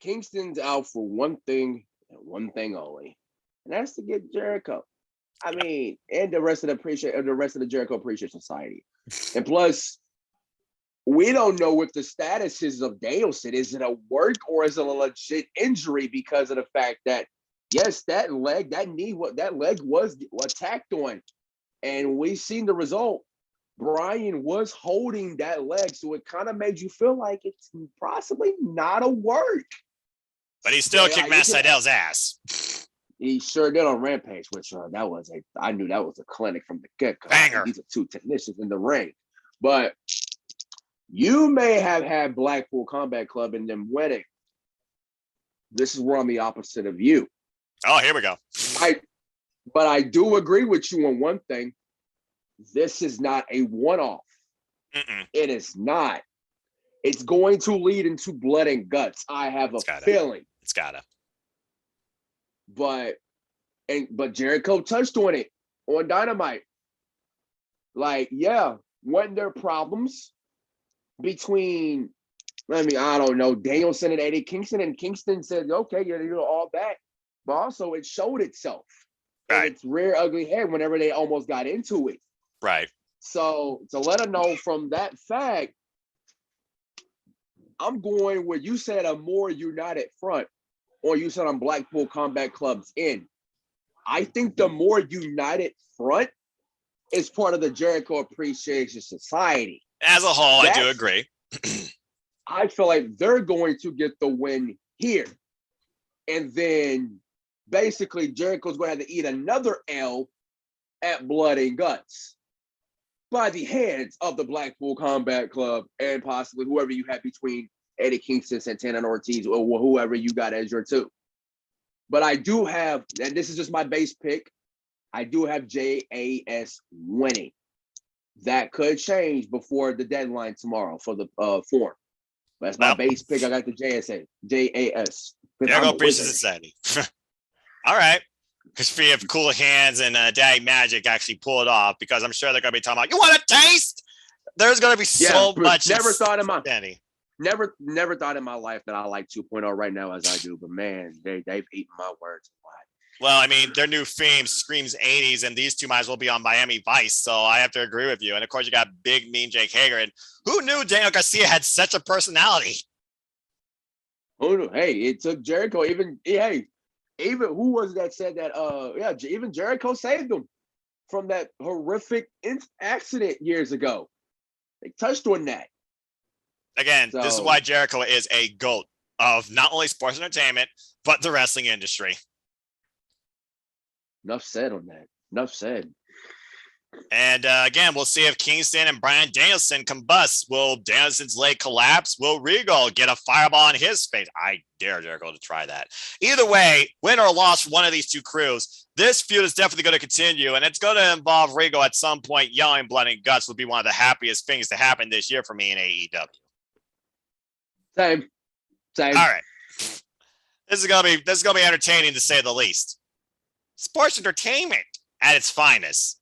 B: Kingston's out for one thing and one thing only, and that's to get Jericho. I mean, and the rest of the Jericho Appreciation Society. And plus, we don't know what the status is of Danielson. Is it a work or is it a legit injury? Because of the fact that, yes, that leg was attacked on. And we seen the result. Brian was holding that leg. So it kind of made you feel like it's possibly not a work.
A: But he still kicked Matt Seidel's ass.
B: He sure did on Rampage, which I knew that was a clinic from the get-go.
A: Banger.
B: These are two technicians in the ring. But you may have had Blackpool Combat Club and them winning. This is where I'm the opposite of you.
A: Oh, here we go.
B: But I do agree with you on one thing. This is not a one-off. It is not. It's going to lead into blood and guts. I have a feeling.
A: It's gotta.
B: But Jericho touched on it on Dynamite. Like, yeah, wasn't there problems between, I don't know, Danielson and Eddie Kingston? And Kingston said, okay, all that. But also it showed itself.
A: Right.
B: And its rear ugly head whenever they almost got into it.
A: Right.
B: So to let her know from that fact, I'm going where you said a more united front, or you said on Blackpool Combat Club's end. I think the more united front is part of the Jericho Appreciation Society.
A: As a whole, I do agree.
B: I feel like they're going to get the win here. And then basically Jericho's going to have to eat another L at Blood and Guts by the hands of the Blackpool Combat Club and possibly whoever you have between Eddie Kingston, Santana, and Ortiz, or whoever you got as your two. But I do have, and this is just my base pick, I do have JAS winning. That could change before the deadline tomorrow for the form. That's my base pick. I got the JAS.
A: Yeah, go Appreciation Society. All right. Because free of cool hands and Daddy Magic actually pull it off, because I'm sure they're going to be talking about, you want a taste? There's going to be so much.
B: Never thought in my life that I like 2.0 right now as I do, but man, they've eaten my words a lot.
A: Well, I mean, their new theme screams 80s, and these two might as well be on Miami Vice, so I have to agree with you. And of course, you got Big Mean Jake Hager, and who knew Daniel Garcia had such a personality?
B: Who knew? Hey, it took Jericho. Even who was that said that? Even Jericho saved him from that horrific accident years ago. They touched on that.
A: Again, this is why Jericho is a GOAT of not only sports entertainment, but the wrestling industry.
B: Enough said on that. Enough said.
A: And again, we'll see if Kingston and Bryan Danielson combust. Will Danielson's leg collapse? Will Regal get a fireball in his face? I dare Jericho to try that. Either way, win or loss for one of these two crews, this feud is definitely going to continue, and it's going to involve Regal at some point yelling blood and guts. Will be one of the happiest things to happen this year for me in AEW.
B: Same.
A: All right. This is gonna be entertaining to say the least. Sports entertainment at its finest.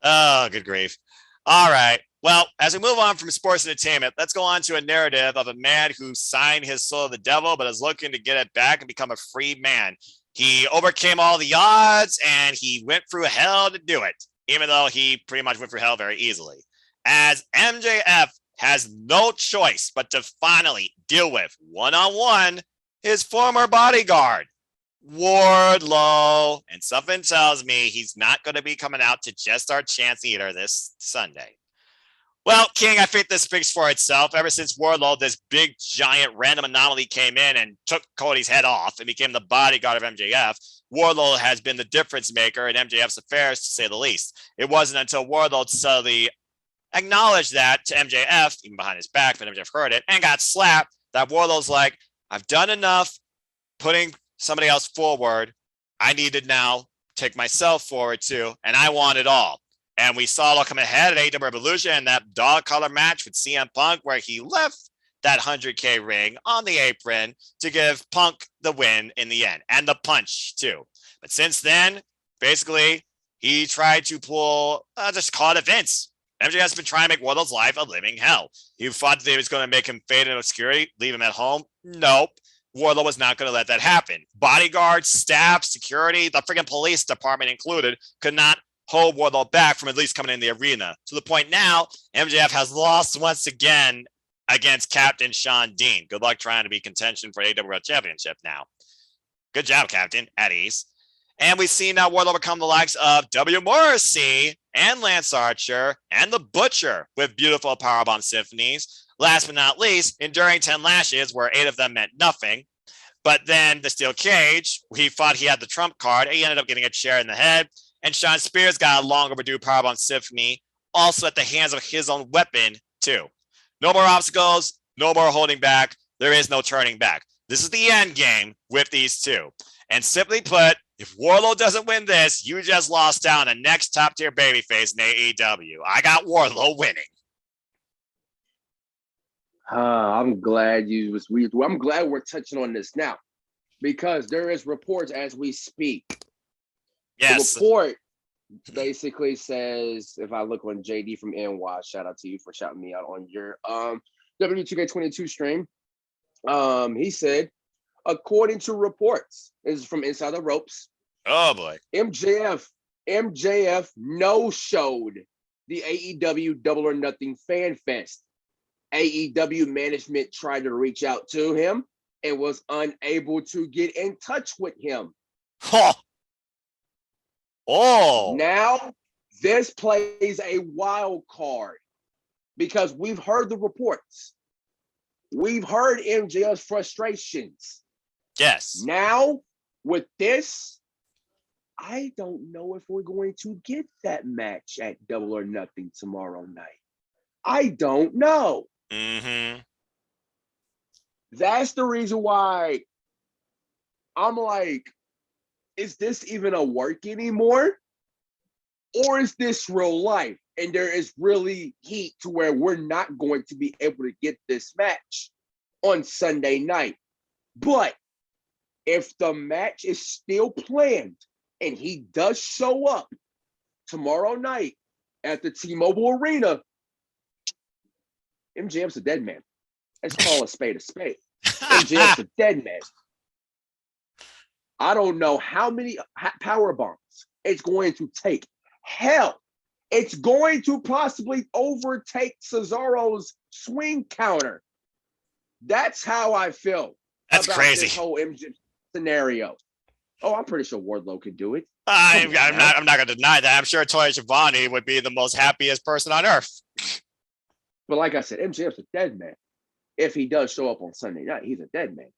A: Oh, good grief. All right. Well, as we move on from sports entertainment, let's go on to a narrative of a man who signed his soul to the devil, but is looking to get it back and become a free man. He overcame all the odds and he went through hell to do it, even though he pretty much went through hell very easily. As MJF has no choice but to finally deal with one-on-one his former bodyguard, Wardlow. And something tells me he's not going to be coming out to just our chance eater this Sunday. Well, King, I think this speaks for itself. Ever since Wardlow, this big, giant, random anomaly came in and took Cody's head off and became the bodyguard of MJF, Wardlow has been the difference maker in MJF's affairs, to say the least. It wasn't until Wardlow suddenly acknowledged that to MJF, even behind his back, but MJF heard it, and got slapped, that Wardlow's like, I've done enough putting somebody else forward. I need to now take myself forward too, and I want it all. And we saw it all come ahead at AEW Revolution and that dog collar match with CM Punk, where he left that 100K ring on the apron to give Punk the win in the end, and the punch too. But since then, basically, he tried to pull, just call it a Vince. MJ has been trying to make Wardlow's life a living hell. He thought that he was going to make him fade in obscurity, leave him at home. Nope. Wardlow was not going to let that happen. Bodyguards, staff, security, the freaking police department included, could not hold Wardlow back from at least coming in the arena. To the point now, MJF has lost once again against Captain Sean Dean. Good luck trying to be contention for AEW World Championship now. Good job, Captain, at ease. And we've seen now Wardlow become the likes of W. Morrissey and Lance Archer and the Butcher with beautiful powerbomb symphonies. Last but not least, enduring 10 lashes where 8 of them meant nothing. But then the steel cage, he thought he had the trump card. He ended up getting a chair in the head. And Sean Spears got a long overdue powerbomb symphony, also at the hands of his own weapon, too. No more obstacles, no more holding back. There is no turning back. This is the end game with these two. And simply put, if Wardlow doesn't win this, you just lost down the next top tier babyface in AEW. I got Wardlow winning.
B: I'm glad I'm glad we're touching on this now, because there is reports as we speak.
A: Yes.
B: The report basically says, if I look on JD from NY, shout out to you for shouting me out on your W2K22 stream. He said, according to reports, this is from Inside the Ropes.
A: Oh boy.
B: MJF no-showed the AEW Double or Nothing Fan Fest. AEW management tried to reach out to him and was unable to get in touch with him.
A: Huh. Oh.
B: Now, this plays a wild card because we've heard the reports. We've heard MJF's frustrations.
A: Yes.
B: Now, with this, I don't know if we're going to get that match at Double or Nothing tomorrow night. I don't know.
A: Mm-hmm.
B: That's the reason why I'm like, is this even a work anymore? Or is this real life? And there is really heat to where we're not going to be able to get this match on Sunday night. But if the match is still planned and he does show up tomorrow night at the T-Mobile Arena, MJF's a dead man. Let's call a spade a spade. MJF's a dead man. I don't know how many power bombs it's going to take. Hell, it's going to possibly overtake Cesaro's swing counter. That's how I feel.
A: That's
B: about
A: crazy.
B: This whole MJF scenario. Oh, I'm pretty sure Wardlow could do it.
A: I'm not going to deny that. I'm sure Tony Schiavone would be the most happiest person on earth.
B: But like I said, MJF's a dead man. If he does show up on Sunday night, he's a dead man.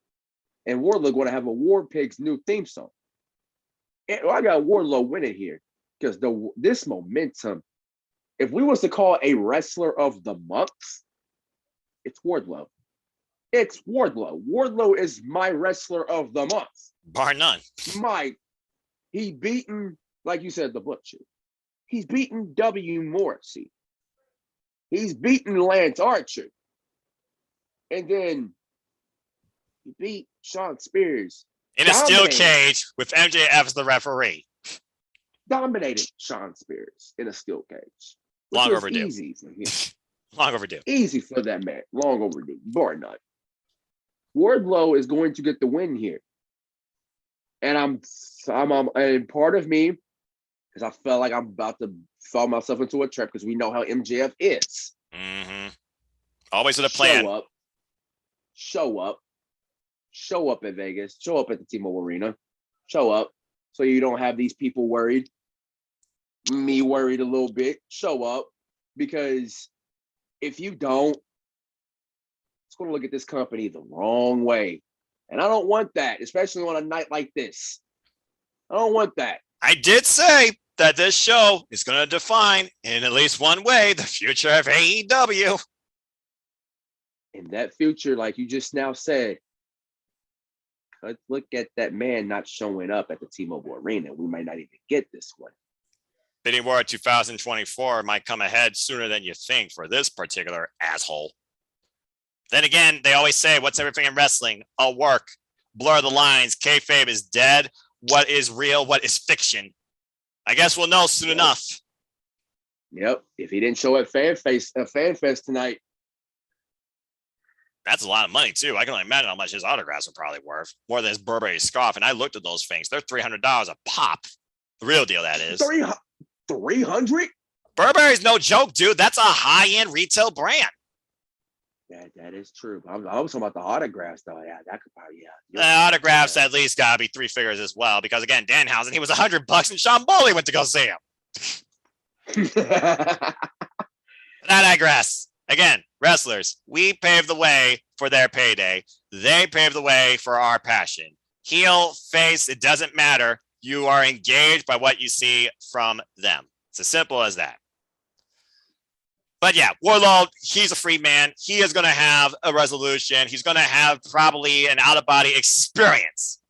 B: And Wardlow going to have a War Pigs new theme song. And I got Wardlow winning here because this momentum, if we was to call a wrestler of the month, it's Wardlow. It's Wardlow. Wardlow is my wrestler of the month.
A: Bar none.
B: He beaten, like you said, the Butcher. He's beaten W. Morrissey. He's beaten Lance Archer. And then he beat Sean Spears.
A: In a steel cage with MJF as the referee.
B: Dominated Sean Spears in a steel cage.
A: Long overdue.
B: Easy for him.
A: Long overdue.
B: Easy for that man. Long overdue. Bar none. Wardlow is going to get the win here. And and part of me, because I felt like I'm about to fall myself into a trap because we know how MJF is.
A: Mm-hmm. Always with a plan.
B: Show up at Vegas. Show up at the T-Mobile Arena. Show up so you don't have these people worried. Me worried a little bit. Show up because if you don't, it's going to look at this company the wrong way. And I don't want that, especially on a night like this. I don't want that.
A: I did say that this show is going to define, in at least one way, the future of AEW.
B: In that future, like you just now said, let's look at that man not showing up at the T-Mobile Arena. We might not even get this one.
A: Bidding War 2024 might come ahead sooner than you think for this particular asshole. Then again, they always say, what's everything in wrestling? A work. Blur the lines. Kayfabe is dead. What is real? What is fiction? I guess we'll know soon enough.
B: Yep. If he didn't show at FanFest tonight.
A: That's a lot of money, too. I can only imagine how much his autographs are probably worth. More than his Burberry scarf. And I looked at those things. They're $300 a pop. The real deal, that is.
B: 300?
A: Burberry's no joke, dude. That's a high-end retail brand.
B: That is true. I was talking about the autographs, though. Yeah, that could probably,
A: The autographs at least gotta be 3 figures as well, because again, Danhausen, he was $100 and Sean Boley went to go see him. I digress. Again, wrestlers, we paved the way for their payday. They paved the way for our passion. Heel, face, it doesn't matter. You are engaged by what you see from them. It's as simple as that. But yeah, Wardlow, he's a free man. He is going to have a resolution. He's going to have probably an out-of-body experience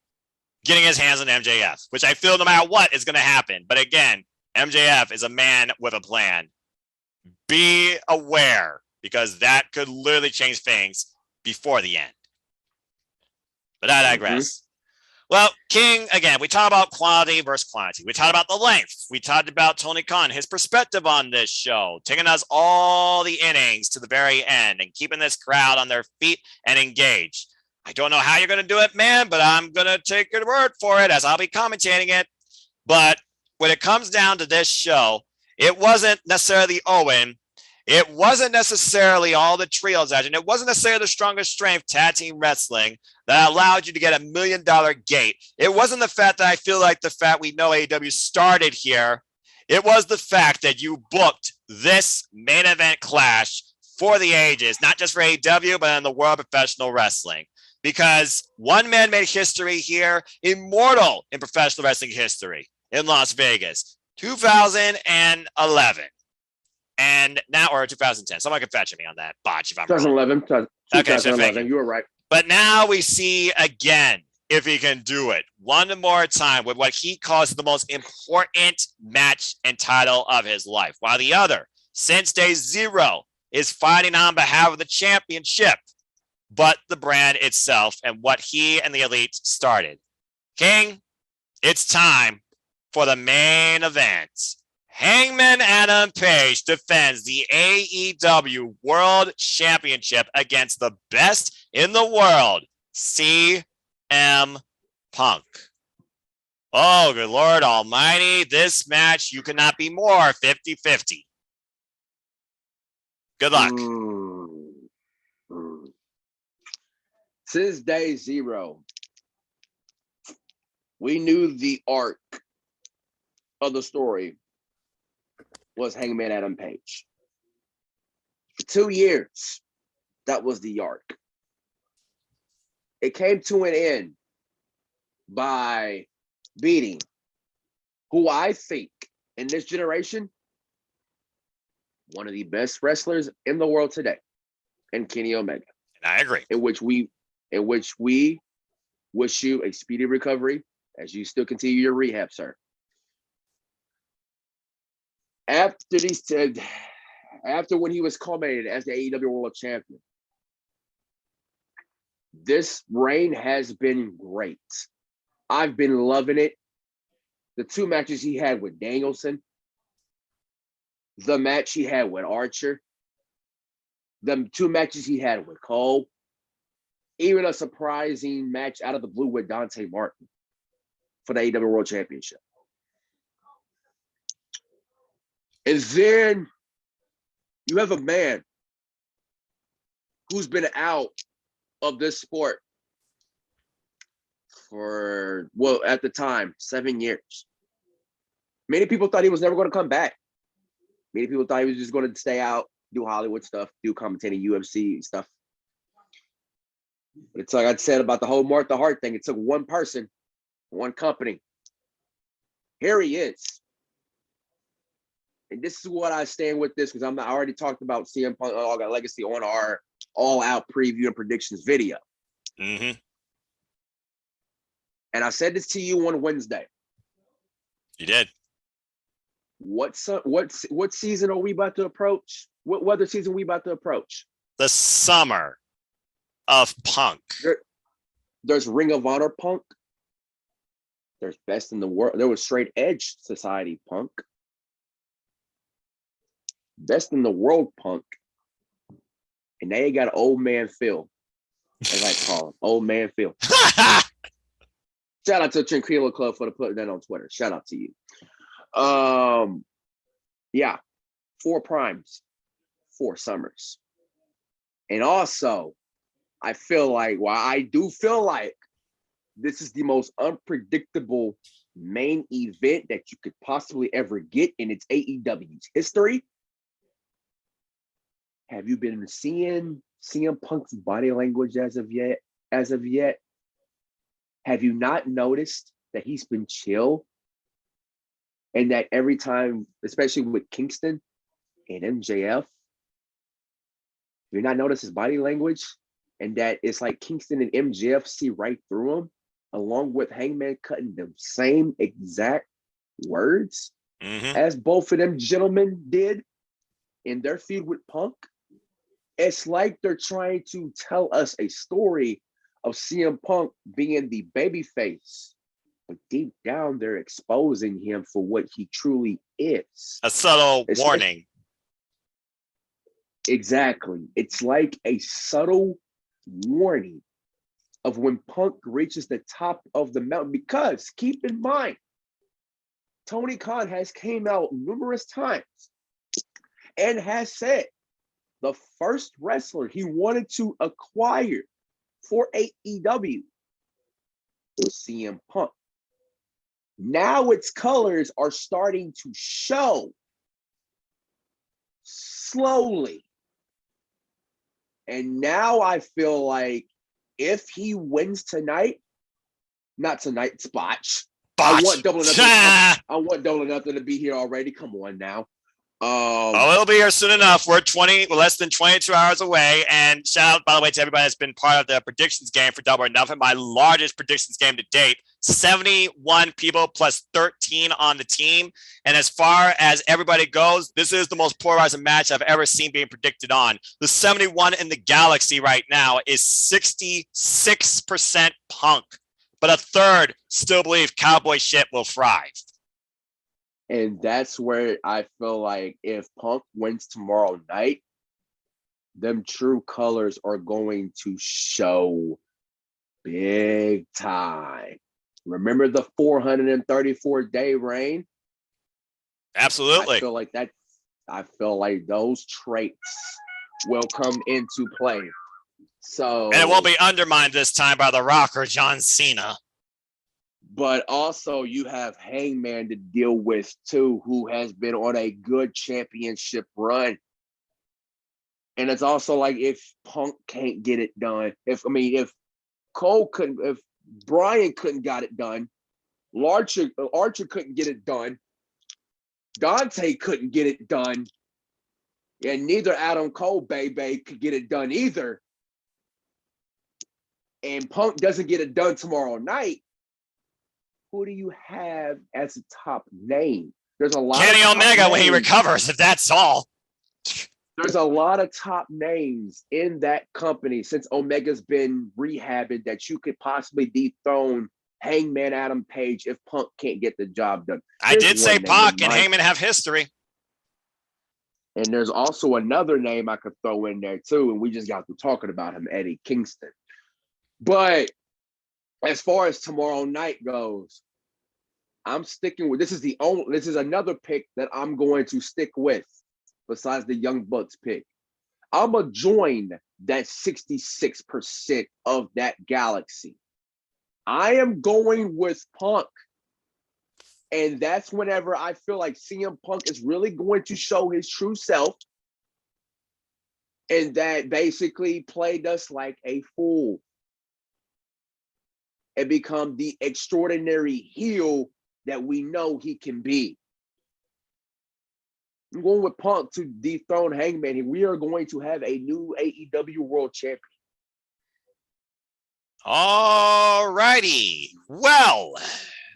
A: getting his hands on MJF, which I feel no matter what is going to happen. But again, MJF is a man with a plan. Be aware, because that could literally change things before the end. But I digress. Well, King, again, we talked about quality versus quantity. We talked about the length. We talked about Tony Khan, his perspective on this show, taking us all the innings to the very end and keeping this crowd on their feet and engaged. I don't know how you're going to do it, man, but I'm going to take your word for it as I'll be commentating it. But when it comes down to this show, it wasn't necessarily Owen. It wasn't necessarily all the trios action. It wasn't necessarily the strongest strength tag team wrestling that allowed you to get $1 million gate. It wasn't the fact that I feel like the fact we know AEW started here. It was the fact that you booked this main event clash for the ages, not just for AEW, but in the world of professional wrestling. Because one man made history here, immortal in professional wrestling history in Las Vegas, 2011. And now, or 2010. Someone can fetch me on that botch if I'm
B: 2011.
A: wrong.
B: 2011.
A: Okay,
B: you were right.
A: But now we see again if he can do it one more time with what he calls the most important match and title of his life. While the other, since day zero, is fighting on behalf of the championship, but the brand itself and what he and the Elite started. King, it's time for the main event. Hangman Adam Page defends the AEW World Championship against the best in the world, CM Punk. Oh, good Lord Almighty. This match, you cannot be more 50-50. Good luck.
B: Since day zero, we knew the arc of the story was Hangman Adam Page. For 2 years, that was the arc. It came to an end by beating who I think in this generation, one of the best wrestlers in the world today, and Kenny Omega.
A: And I agree.
B: In which we wish you a speedy recovery as you still continue your rehab, sir. After when he was culminated as the AEW World Champion, this reign has been great. I've been loving it. The 2 matches he had with Danielson, the match he had with Archer, the 2 matches he had with Cole, even a surprising match out of the blue with Dante Martin for the AEW World Championship. And then you have a man who's been out of this sport for, well, at the time, 7 years. Many people thought he was never going to come back. Many people thought he was just going to stay out, do Hollywood stuff, do commentating UFC stuff. But it's like I said about the whole Martha Hart thing. It took one person, one company. Here he is. And this is what I stand with this, because I already talked about CM Punk All Got Legacy on our all-out preview and predictions video.
A: Mm-hmm.
B: And I said this to you on Wednesday.
A: You did.
B: What season are we about to approach? What weather season are we about to approach?
A: The summer of Punk.
B: There's Ring of Honor Punk. There's Best in the World. There was Straight Edge Society Punk. Best in the World Punk. And now you got Old Man Phil, as I call him. Old Man Phil. Shout out to Tranquilo Club for putting that on Twitter. Shout out to you. Yeah, 4 primes, 4 summers. And also, I feel like, I do feel like this is the most unpredictable main event that you could possibly ever get in its AEW's history. Have you been seeing CM Punk's body language as of yet? Have you not noticed that he's been chill? And that every time, especially with Kingston and MJF, you're not notice his body language, and that it's like Kingston and MJF see right through him, along with Hangman cutting the same exact words as both of them gentlemen did in their feud with Punk. It's like they're trying to tell us a story of CM Punk being the babyface, but deep down they're exposing him for what he truly is.
A: A subtle warning.
B: Exactly. It's like a subtle warning of when Punk reaches the top of the mountain. Because keep in mind, Tony Khan has came out numerous times and has said the first wrestler he wanted to acquire for AEW was CM Punk. Now its colors are starting to show slowly. And now I feel like if he wins tonight, not tonight, Botch. I want Double or Nothing. I want Double or Nothing to be here already. Come on now.
A: It'll be here soon enough. We're less than 22 hours away. And shout out, by the way, to everybody that's been part of the predictions game for Double or Nothing. My largest predictions game to date. 71 people plus 13 on the team. And as far as everybody goes, this is the most polarizing match I've ever seen being predicted on. The 71 in the galaxy right now is 66% Punk, but a third still believe cowboy shit will thrive.
B: And that's where I feel like if Punk wins tomorrow night, them true colors are going to show big time. Remember the 434-day reign?
A: Absolutely.
B: I feel like those traits will come into play. So,
A: and it won't be undermined this time by The Rock or John Cena.
B: But also you have Hangman to deal with too, who has been on a good championship run. And it's also like if Punk can't get it done, if Brian couldn't got it done, Archer couldn't get it done, Dante couldn't get it done, and neither Adam Cole baby could get it done either. And Punk doesn't get it done tomorrow night. Who do you have as a top name? There's a lot.
A: Kenny Omega when he recovers, if that's all.
B: There's a lot of top names in that company since Omega's been rehabbing that you could possibly dethrone Hangman Adam Page if Punk can't get the job done.
A: I did say Pac and Hangman have history.
B: And there's also another name I could throw in there too, and we just got through talking about him, Eddie Kingston. But as far as tomorrow night goes, I'm sticking with this is another pick that I'm going to stick with besides the Young Bucks pick. I'm gonna join that 66% of that galaxy. I am going with Punk. And that's whenever I feel like CM Punk is really going to show his true self. And that basically played us like a fool. And become the extraordinary heel that we know he can be. I'm going with Punk to dethrone Hangman, and we are going to have a new AEW World Champion.
A: All righty. Well,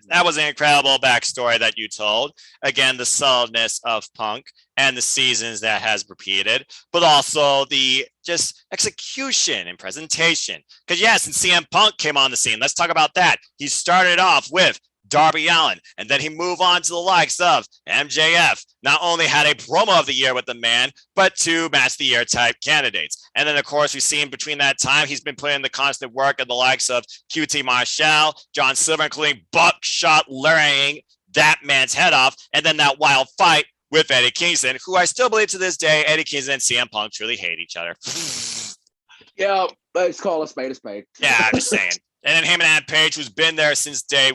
A: that was an incredible backstory that you told. Again, the solidness of Punk and the seasons that has repeated, but also the just execution and presentation. Because yes, and CM Punk came on the scene. Let's talk about that. He started off with Darby Allin, and then he moved on to the likes of MJF. Not only had a promo of the year with the man, but 2 match of the year type candidates. And then, of course, we've seen between that time, he's been putting in the constant work of the likes of QT Marshall, John Silver, including buckshot luring that man's head off, and then that wild fight with Eddie Kingston, who I still believe to this day, Eddie Kingston and CM Punk truly hate each other.
B: Yeah, let's call a spade a spade.
A: Yeah, I'm just saying. And then him and Adam Page, who's been there since day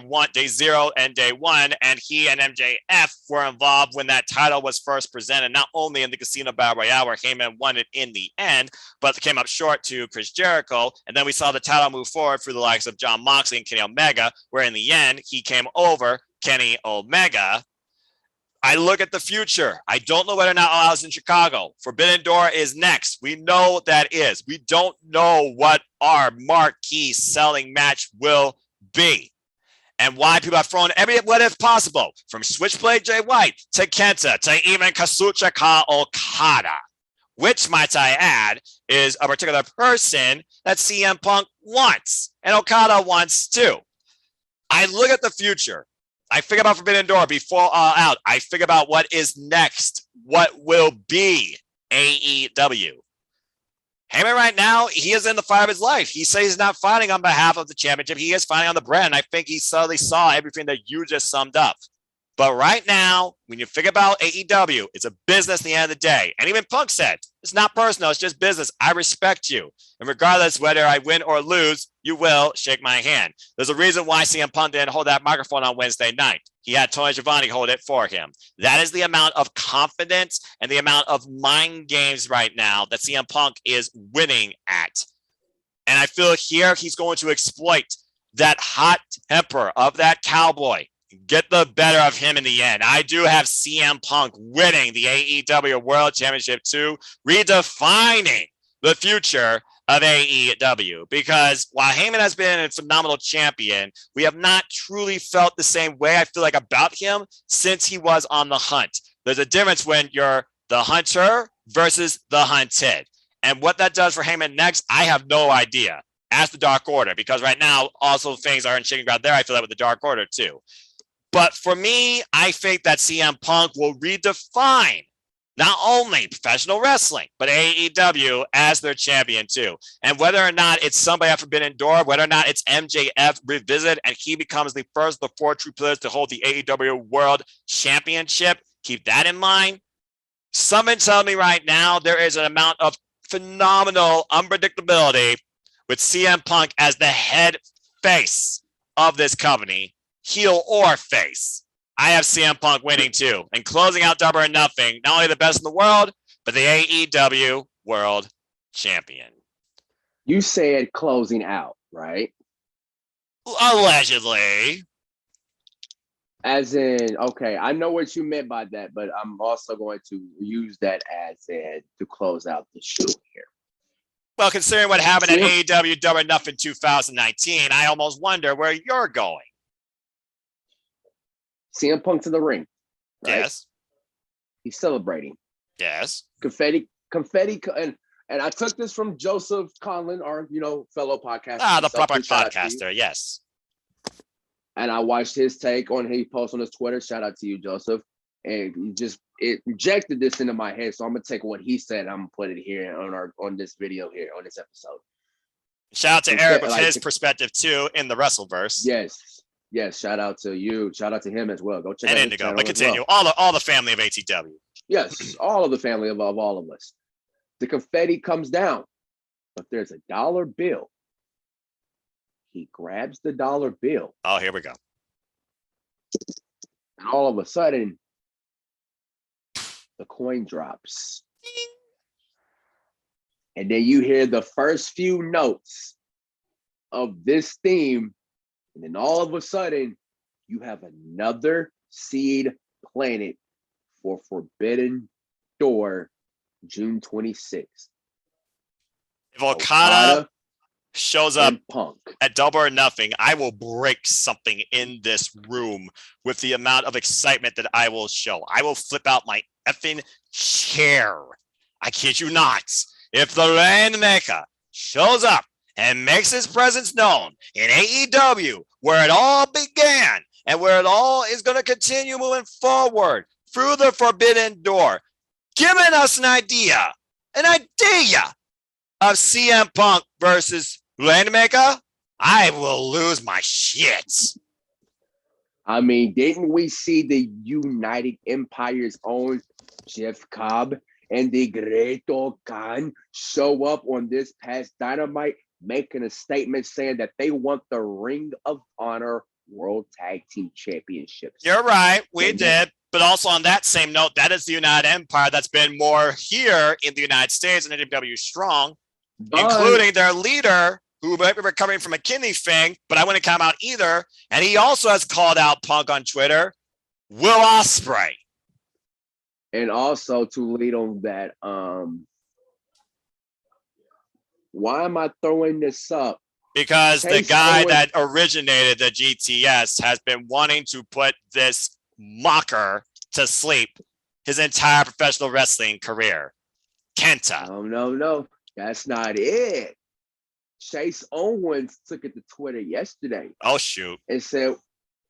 A: 0 and day 1, and he and MJF were involved when that title was first presented, not only in the Casino Battle Royale where Heyman won it in the end, but came up short to Chris Jericho. And then we saw the title move forward through the likes of Jon Moxley and Kenny Omega, where in the end, he came over Kenny Omega. I look at the future. I don't know whether or not All Out's in Chicago. Forbidden Door is next. We know that is. We don't know what our marquee selling match will be and why people have thrown every what if possible, from Switchblade Jay White to Kenta to even Kazuchika Okada, which, might I add, is a particular person that CM Punk wants and Okada wants too. I look at the future. I figure about Forbidden Door before All Out. I figure about what is next, what will be AEW. Heyman right now, he is in the fight of his life. He says he's not fighting on behalf of the championship. He is fighting on the brand. I think he suddenly saw everything that you just summed up. But right now, when you figure about AEW, it's a business at the end of the day. And even Punk said, it's not personal, it's just business. I respect you. And regardless whether I win or lose, you will shake my hand. There's a reason why CM Punk didn't hold that microphone on Wednesday night. He had Tony Schiavone hold it for him. That is the amount of confidence and the amount of mind games right now that CM Punk is winning at. And I feel here he's going to exploit that hot temper of that cowboy. Get the better of him in the end. I do have CM Punk winning the AEW World Championship too, redefining the future of AEW. Because while Heyman has been a phenomenal champion, we have not truly felt the same way, I feel like, about him since he was on the hunt. There's a difference when you're the hunter versus the hunted. And what that does for Heyman next, I have no idea. Ask the Dark Order, because right now also things are in shaking ground there. I feel that with the Dark Order too. But for me, I think that CM Punk will redefine not only professional wrestling, but AEW as their champion too. And whether or not it's somebody at Forbidden Door, whether or not it's MJF revisit and he becomes the first of the 4 true pillars to hold the AEW World Championship, keep that in mind. Someone tell me right now there is an amount of phenomenal unpredictability with CM Punk as the head face of this company. Heel or face. I have CM Punk winning too. And closing out Double or Nothing, not only the best in the world, but the AEW World Champion.
B: You said closing out, right?
A: Allegedly.
B: As in, okay, I know what you meant by that, but I'm also going to use that as in to close out the show here.
A: Well, considering what happened at AEW Double or Nothing 2019, I almost wonder where you're going.
B: CM Punk's in the ring. Right?
A: Yes.
B: He's celebrating.
A: Yes.
B: Confetti, and I took this from Joseph Conlon, our fellow podcaster.
A: The proper podcaster. Yes.
B: And I watched his take on he posted on his Twitter. Shout out to you, Joseph. And he just it injected this into my head. So I'm gonna take what he said. I'm gonna put it here on this video here on this episode.
A: Shout out to Eric with his perspective too in the Wrestleverse.
B: Yes. Shout out to you. Shout out to him as well. Go check out
A: Indigo. But continue.
B: Well.
A: All the family of ATW.
B: Yes, all of the family of all of us. The confetti comes down, but there's a dollar bill. He grabs the dollar bill.
A: Oh, here we go.
B: And all of a sudden, the coin drops. And then you hear the first few notes of this theme. And then all of a sudden, you have another seed planted for Forbidden Door, June 26th.
A: If Okada shows up at Double or Nothing, I will break something in this room with the amount of excitement that I will show. I will flip out my effing chair. I kid you not. If the Rainmaker shows up and makes his presence known in AEW, where it all began and where it all is going to continue moving forward through the Forbidden Door, giving us an idea of CM Punk versus Rainmaker, I will lose my shit.
B: I mean, didn't we see the United Empire's own Jeff Cobb and the Great Khan show up on this past Dynamite, making a statement saying that they want the Ring of Honor World Tag Team Championships?
A: You're right, we did. But also on that same note, that is the United Empire that's been more here in the United States and AEW strong, including their leader, who might be recovering from a kidney thing, but I wouldn't count him out either. And he also has called out Punk on Twitter, Will Ospreay.
B: And also to lead on that, why am I throwing this up?
A: Because the guy that originated the GTS has been wanting to put this mocker to sleep his entire professional wrestling career. Kenta.
B: No. That's not it. Chase Owens took it to Twitter yesterday.
A: Oh, shoot.
B: And said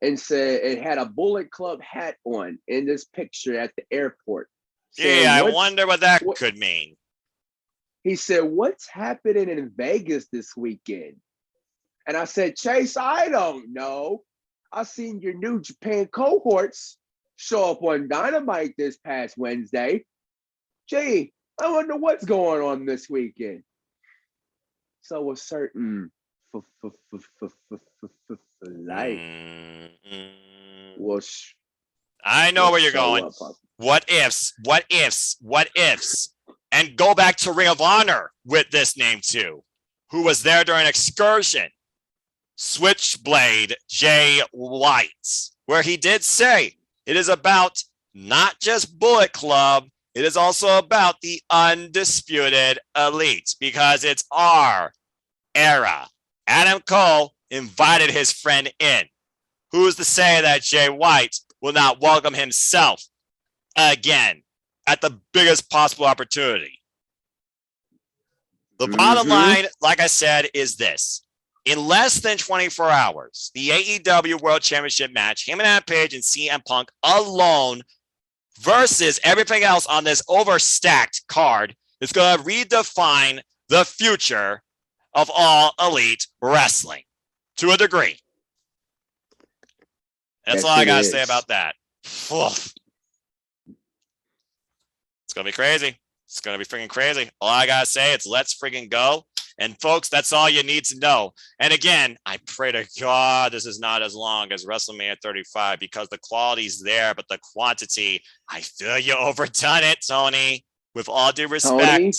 B: it had a Bullet Club hat on in this picture at the airport.
A: Yeah, I wonder what that could mean.
B: He said, what's happening in Vegas this weekend? And I said, Chase, I don't know. I seen your New Japan cohorts show up on Dynamite this past Wednesday. Gee, I wonder what's going on this weekend. So a certain light was.
A: I know where you're going. What ifs? And go back to Ring of Honor with this name too. Who was there during Excursion? Switchblade Jay White, where he did say it is about not just Bullet Club, it is also about the Undisputed Elite, because it's our era. Adam Cole invited his friend in. Who's to say that Jay White will not welcome himself again at the biggest possible opportunity? The bottom line, like I said, is this. In less than 24 hours, the AEW World Championship match, him and Adam Page and CM Punk alone versus everything else on this overstacked card is going to redefine the future of all elite wrestling to a degree. That's all I got to say about that. It's going to be crazy. It's going to be freaking crazy. All I got to say is let's freaking go. And folks, that's all you need to know. And again, I pray to God this is not as long as WrestleMania 35 because the quality's there, but the quantity, I feel you overdone it, Tony, with all due respect.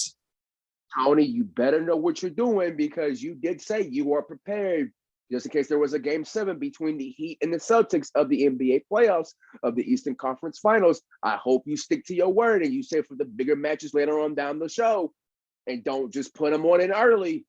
B: Tony, you better know what you're doing because you did say you are prepared just in case there was a game 7 between the Heat and the Celtics of the NBA playoffs of the Eastern Conference Finals. I hope you stick to your word and you say for the bigger matches later on down the show. And don't just put them on in early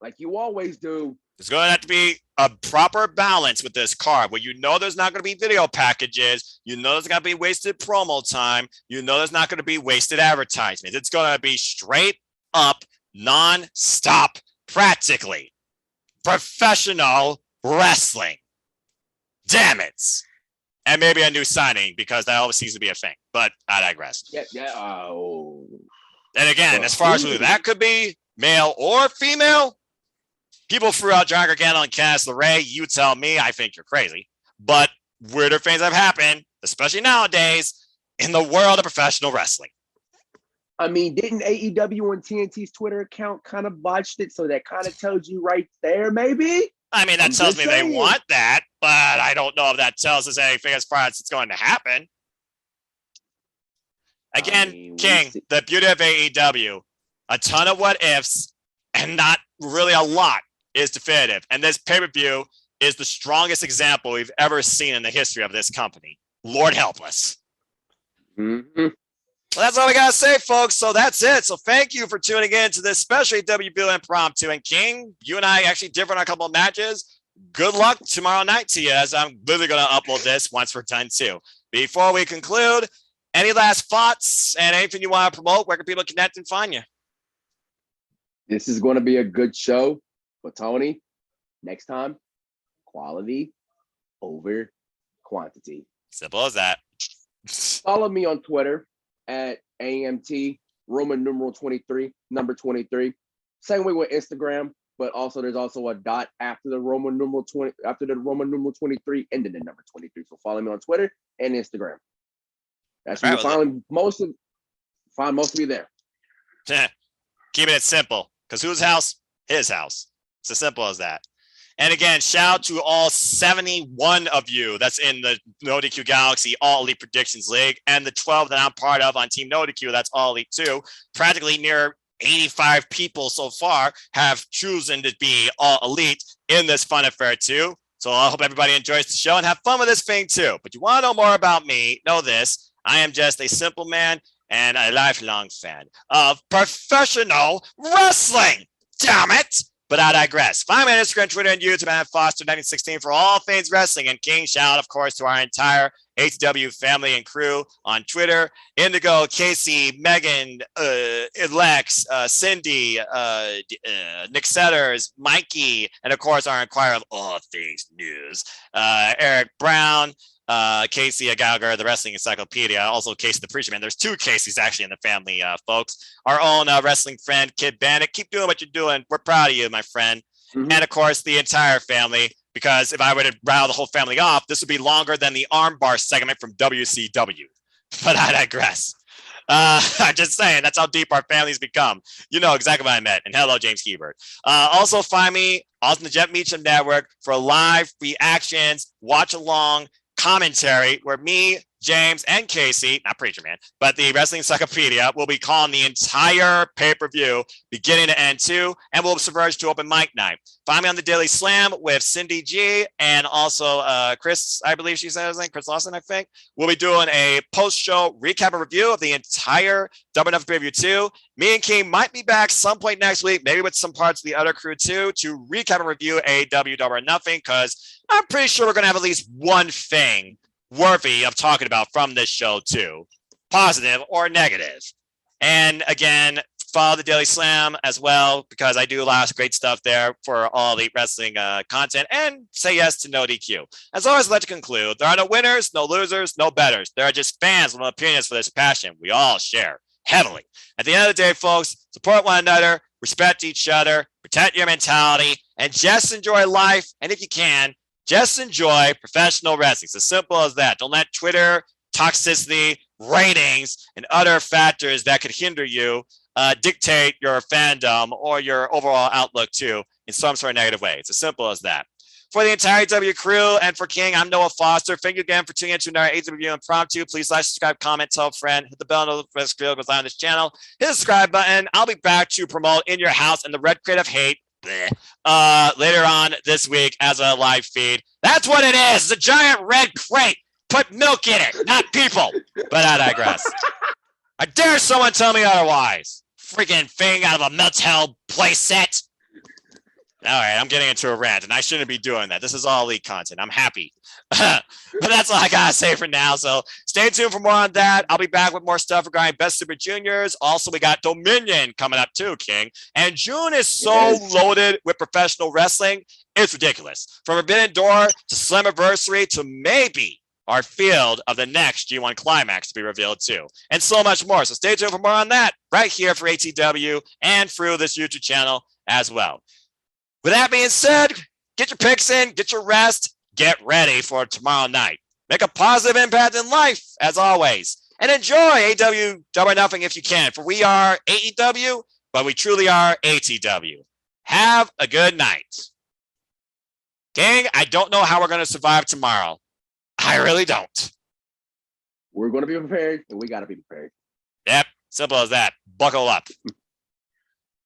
B: like you always do.
A: There's going to have to be a proper balance with this card where you know there's not going to be video packages. You know there's going to be wasted promo time. You know there's not going to be wasted advertisements. It's going to be straight up, non-stop, practically professional wrestling. Damn it. And maybe a new signing because that always seems to be a thing. But I digress.
B: Yeah. Oh.
A: And again, as far as who that could be, male or female, people threw out John Gargano and Candice LeRae. You tell me, I think you're crazy. But weirder things have happened, especially nowadays, in the world of professional wrestling.
B: I mean, didn't AEW and TNT's Twitter account kind of botched it? So that kind of tells you right there, maybe?
A: I mean, that tells me they want that, but I don't know if that tells us anything as far as it's going to happen. Again, King, the beauty of AEW, a ton of what ifs and not really a lot is definitive. And this pay-per-view is the strongest example we've ever seen in the history of this company. Lord help us.
B: Mm-hmm.
A: Well, that's all we got to say, folks. So that's it. So thank you for tuning in to this special ATW View Impromptu. And King, you and I actually differ on a couple of matches. Good luck tomorrow night to you, as I'm literally going to upload this once we're done too. Before we conclude, any last thoughts and anything you want to promote? Where can people connect and find you?
B: This is going to be a good show. But Tony, next time, quality over quantity.
A: Simple as that.
B: Follow me on Twitter at AMT Roman numeral 23, number 23. Same way with Instagram, but also there's also a dot after the Roman numeral 20, after the Roman numeral 23, ending in number 23. So follow me on Twitter and Instagram. That's where you find most of you there.
A: Keeping it simple, because whose house? His house. It's as simple as that. And again, shout out to all 71 of you that's in the No DQ Galaxy All Elite Predictions League, and the 12 that I'm part of on Team No DQ, that's All Elite too. Practically near 85 people so far have chosen to be All Elite in this fun affair too. So I hope everybody enjoys the show and have fun with this thing too. But you want to know more about me, know this. I am just a simple man and a lifelong fan of professional wrestling. Damn it! But I digress. Find me on Instagram, Twitter, and YouTube at Foster1916 for all things wrestling. And King, shout out, of course, to our entire ATW family and crew on Twitter. Indigo, Casey, Megan, Lex, Cindy, Nick Setters, Mikey, and, of course, our inquirer of all things news, Eric Brown, Casey Gallagher, the Wrestling Encyclopedia, also Casey the Preacher Man. There's two Caseys actually in the family, folks. Our own wrestling friend, Kid Bandit. Keep doing what you're doing. We're proud of you, my friend. Mm-hmm. And, of course, the entire family, because if I were to rattle the whole family off, this would be longer than the armbar segment from WCW. But I digress. I'm just saying, that's how deep our families become. You know exactly what I meant. And hello, James Hebert. Also, find me on the Jet Meacham Network for live reactions, watch along, commentary where me, James, and Casey, not Preacher Man, but the Wrestling Encyclopedia will be calling the entire pay-per-view beginning to end too, and we'll subverge to open mic night. Find me on the Daily Slam with Cindy G and also Chris, I believe she said his name, Chris Lawson, I think. We'll be doing a post-show recap and review of the entire Double Enough Pay-Per-View 2. Me and King might be back some point next week, maybe with some parts of the other crew too, to recap and review AEW Double or Nothing, because I'm pretty sure we're going to have at least one thing worthy of talking about from this show too, positive or negative. And again, follow the Daily Slam as well, because I do a lot of great stuff there for all the wrestling content, and say yes to No DQ. As always, I'd like to conclude, there are no winners, no losers, no betters. There are just fans with opinions for this passion we all share heavily. At the end of the day, folks, support one another, respect each other, protect your mentality, and just enjoy life. And if you can, just enjoy professional wrestling. It's as simple as that. Don't let Twitter, toxicity, ratings, and other factors that could hinder you dictate your fandom or your overall outlook too in some sort of negative way. It's as simple as that. For the entire ATW crew and for King, I'm Noah Foster. Thank you again for tuning in to another ATW View Impromptu. Please like, subscribe, comment, tell a friend, hit the bell notification goes on this channel. Hit the subscribe button. I'll be back to promote In Your House and the Red Crate of Hate later on this week as a live feed. That's what it is. It's a giant red crate. Put milk in it, not people. But I digress. I dare someone tell me otherwise. Freaking thing out of a Mattel playset. All right, I'm getting into a rant, and I shouldn't be doing that. This is all elite content. I'm happy. But that's all I got to say for now. So stay tuned for more on that. I'll be back with more stuff regarding Best Super Juniors. Also, we got Dominion coming up too, King. And June is so loaded with professional wrestling. It's ridiculous. From Forbidden Door to Slammiversary to maybe our field of the next G1 Climax to be revealed too, and so much more. So stay tuned for more on that right here for ATW and through this YouTube channel as well. With that being said, get your picks in, get your rest, get ready for tomorrow night. Make a positive impact in life, as always, and enjoy AEW Double or Nothing if you can, for we are AEW, but we truly are ATW. Have a good night. Gang, I don't know how we're going to survive tomorrow. I really don't.
B: We're going to be prepared, and we got to be prepared.
A: Yep, simple as that. Buckle up.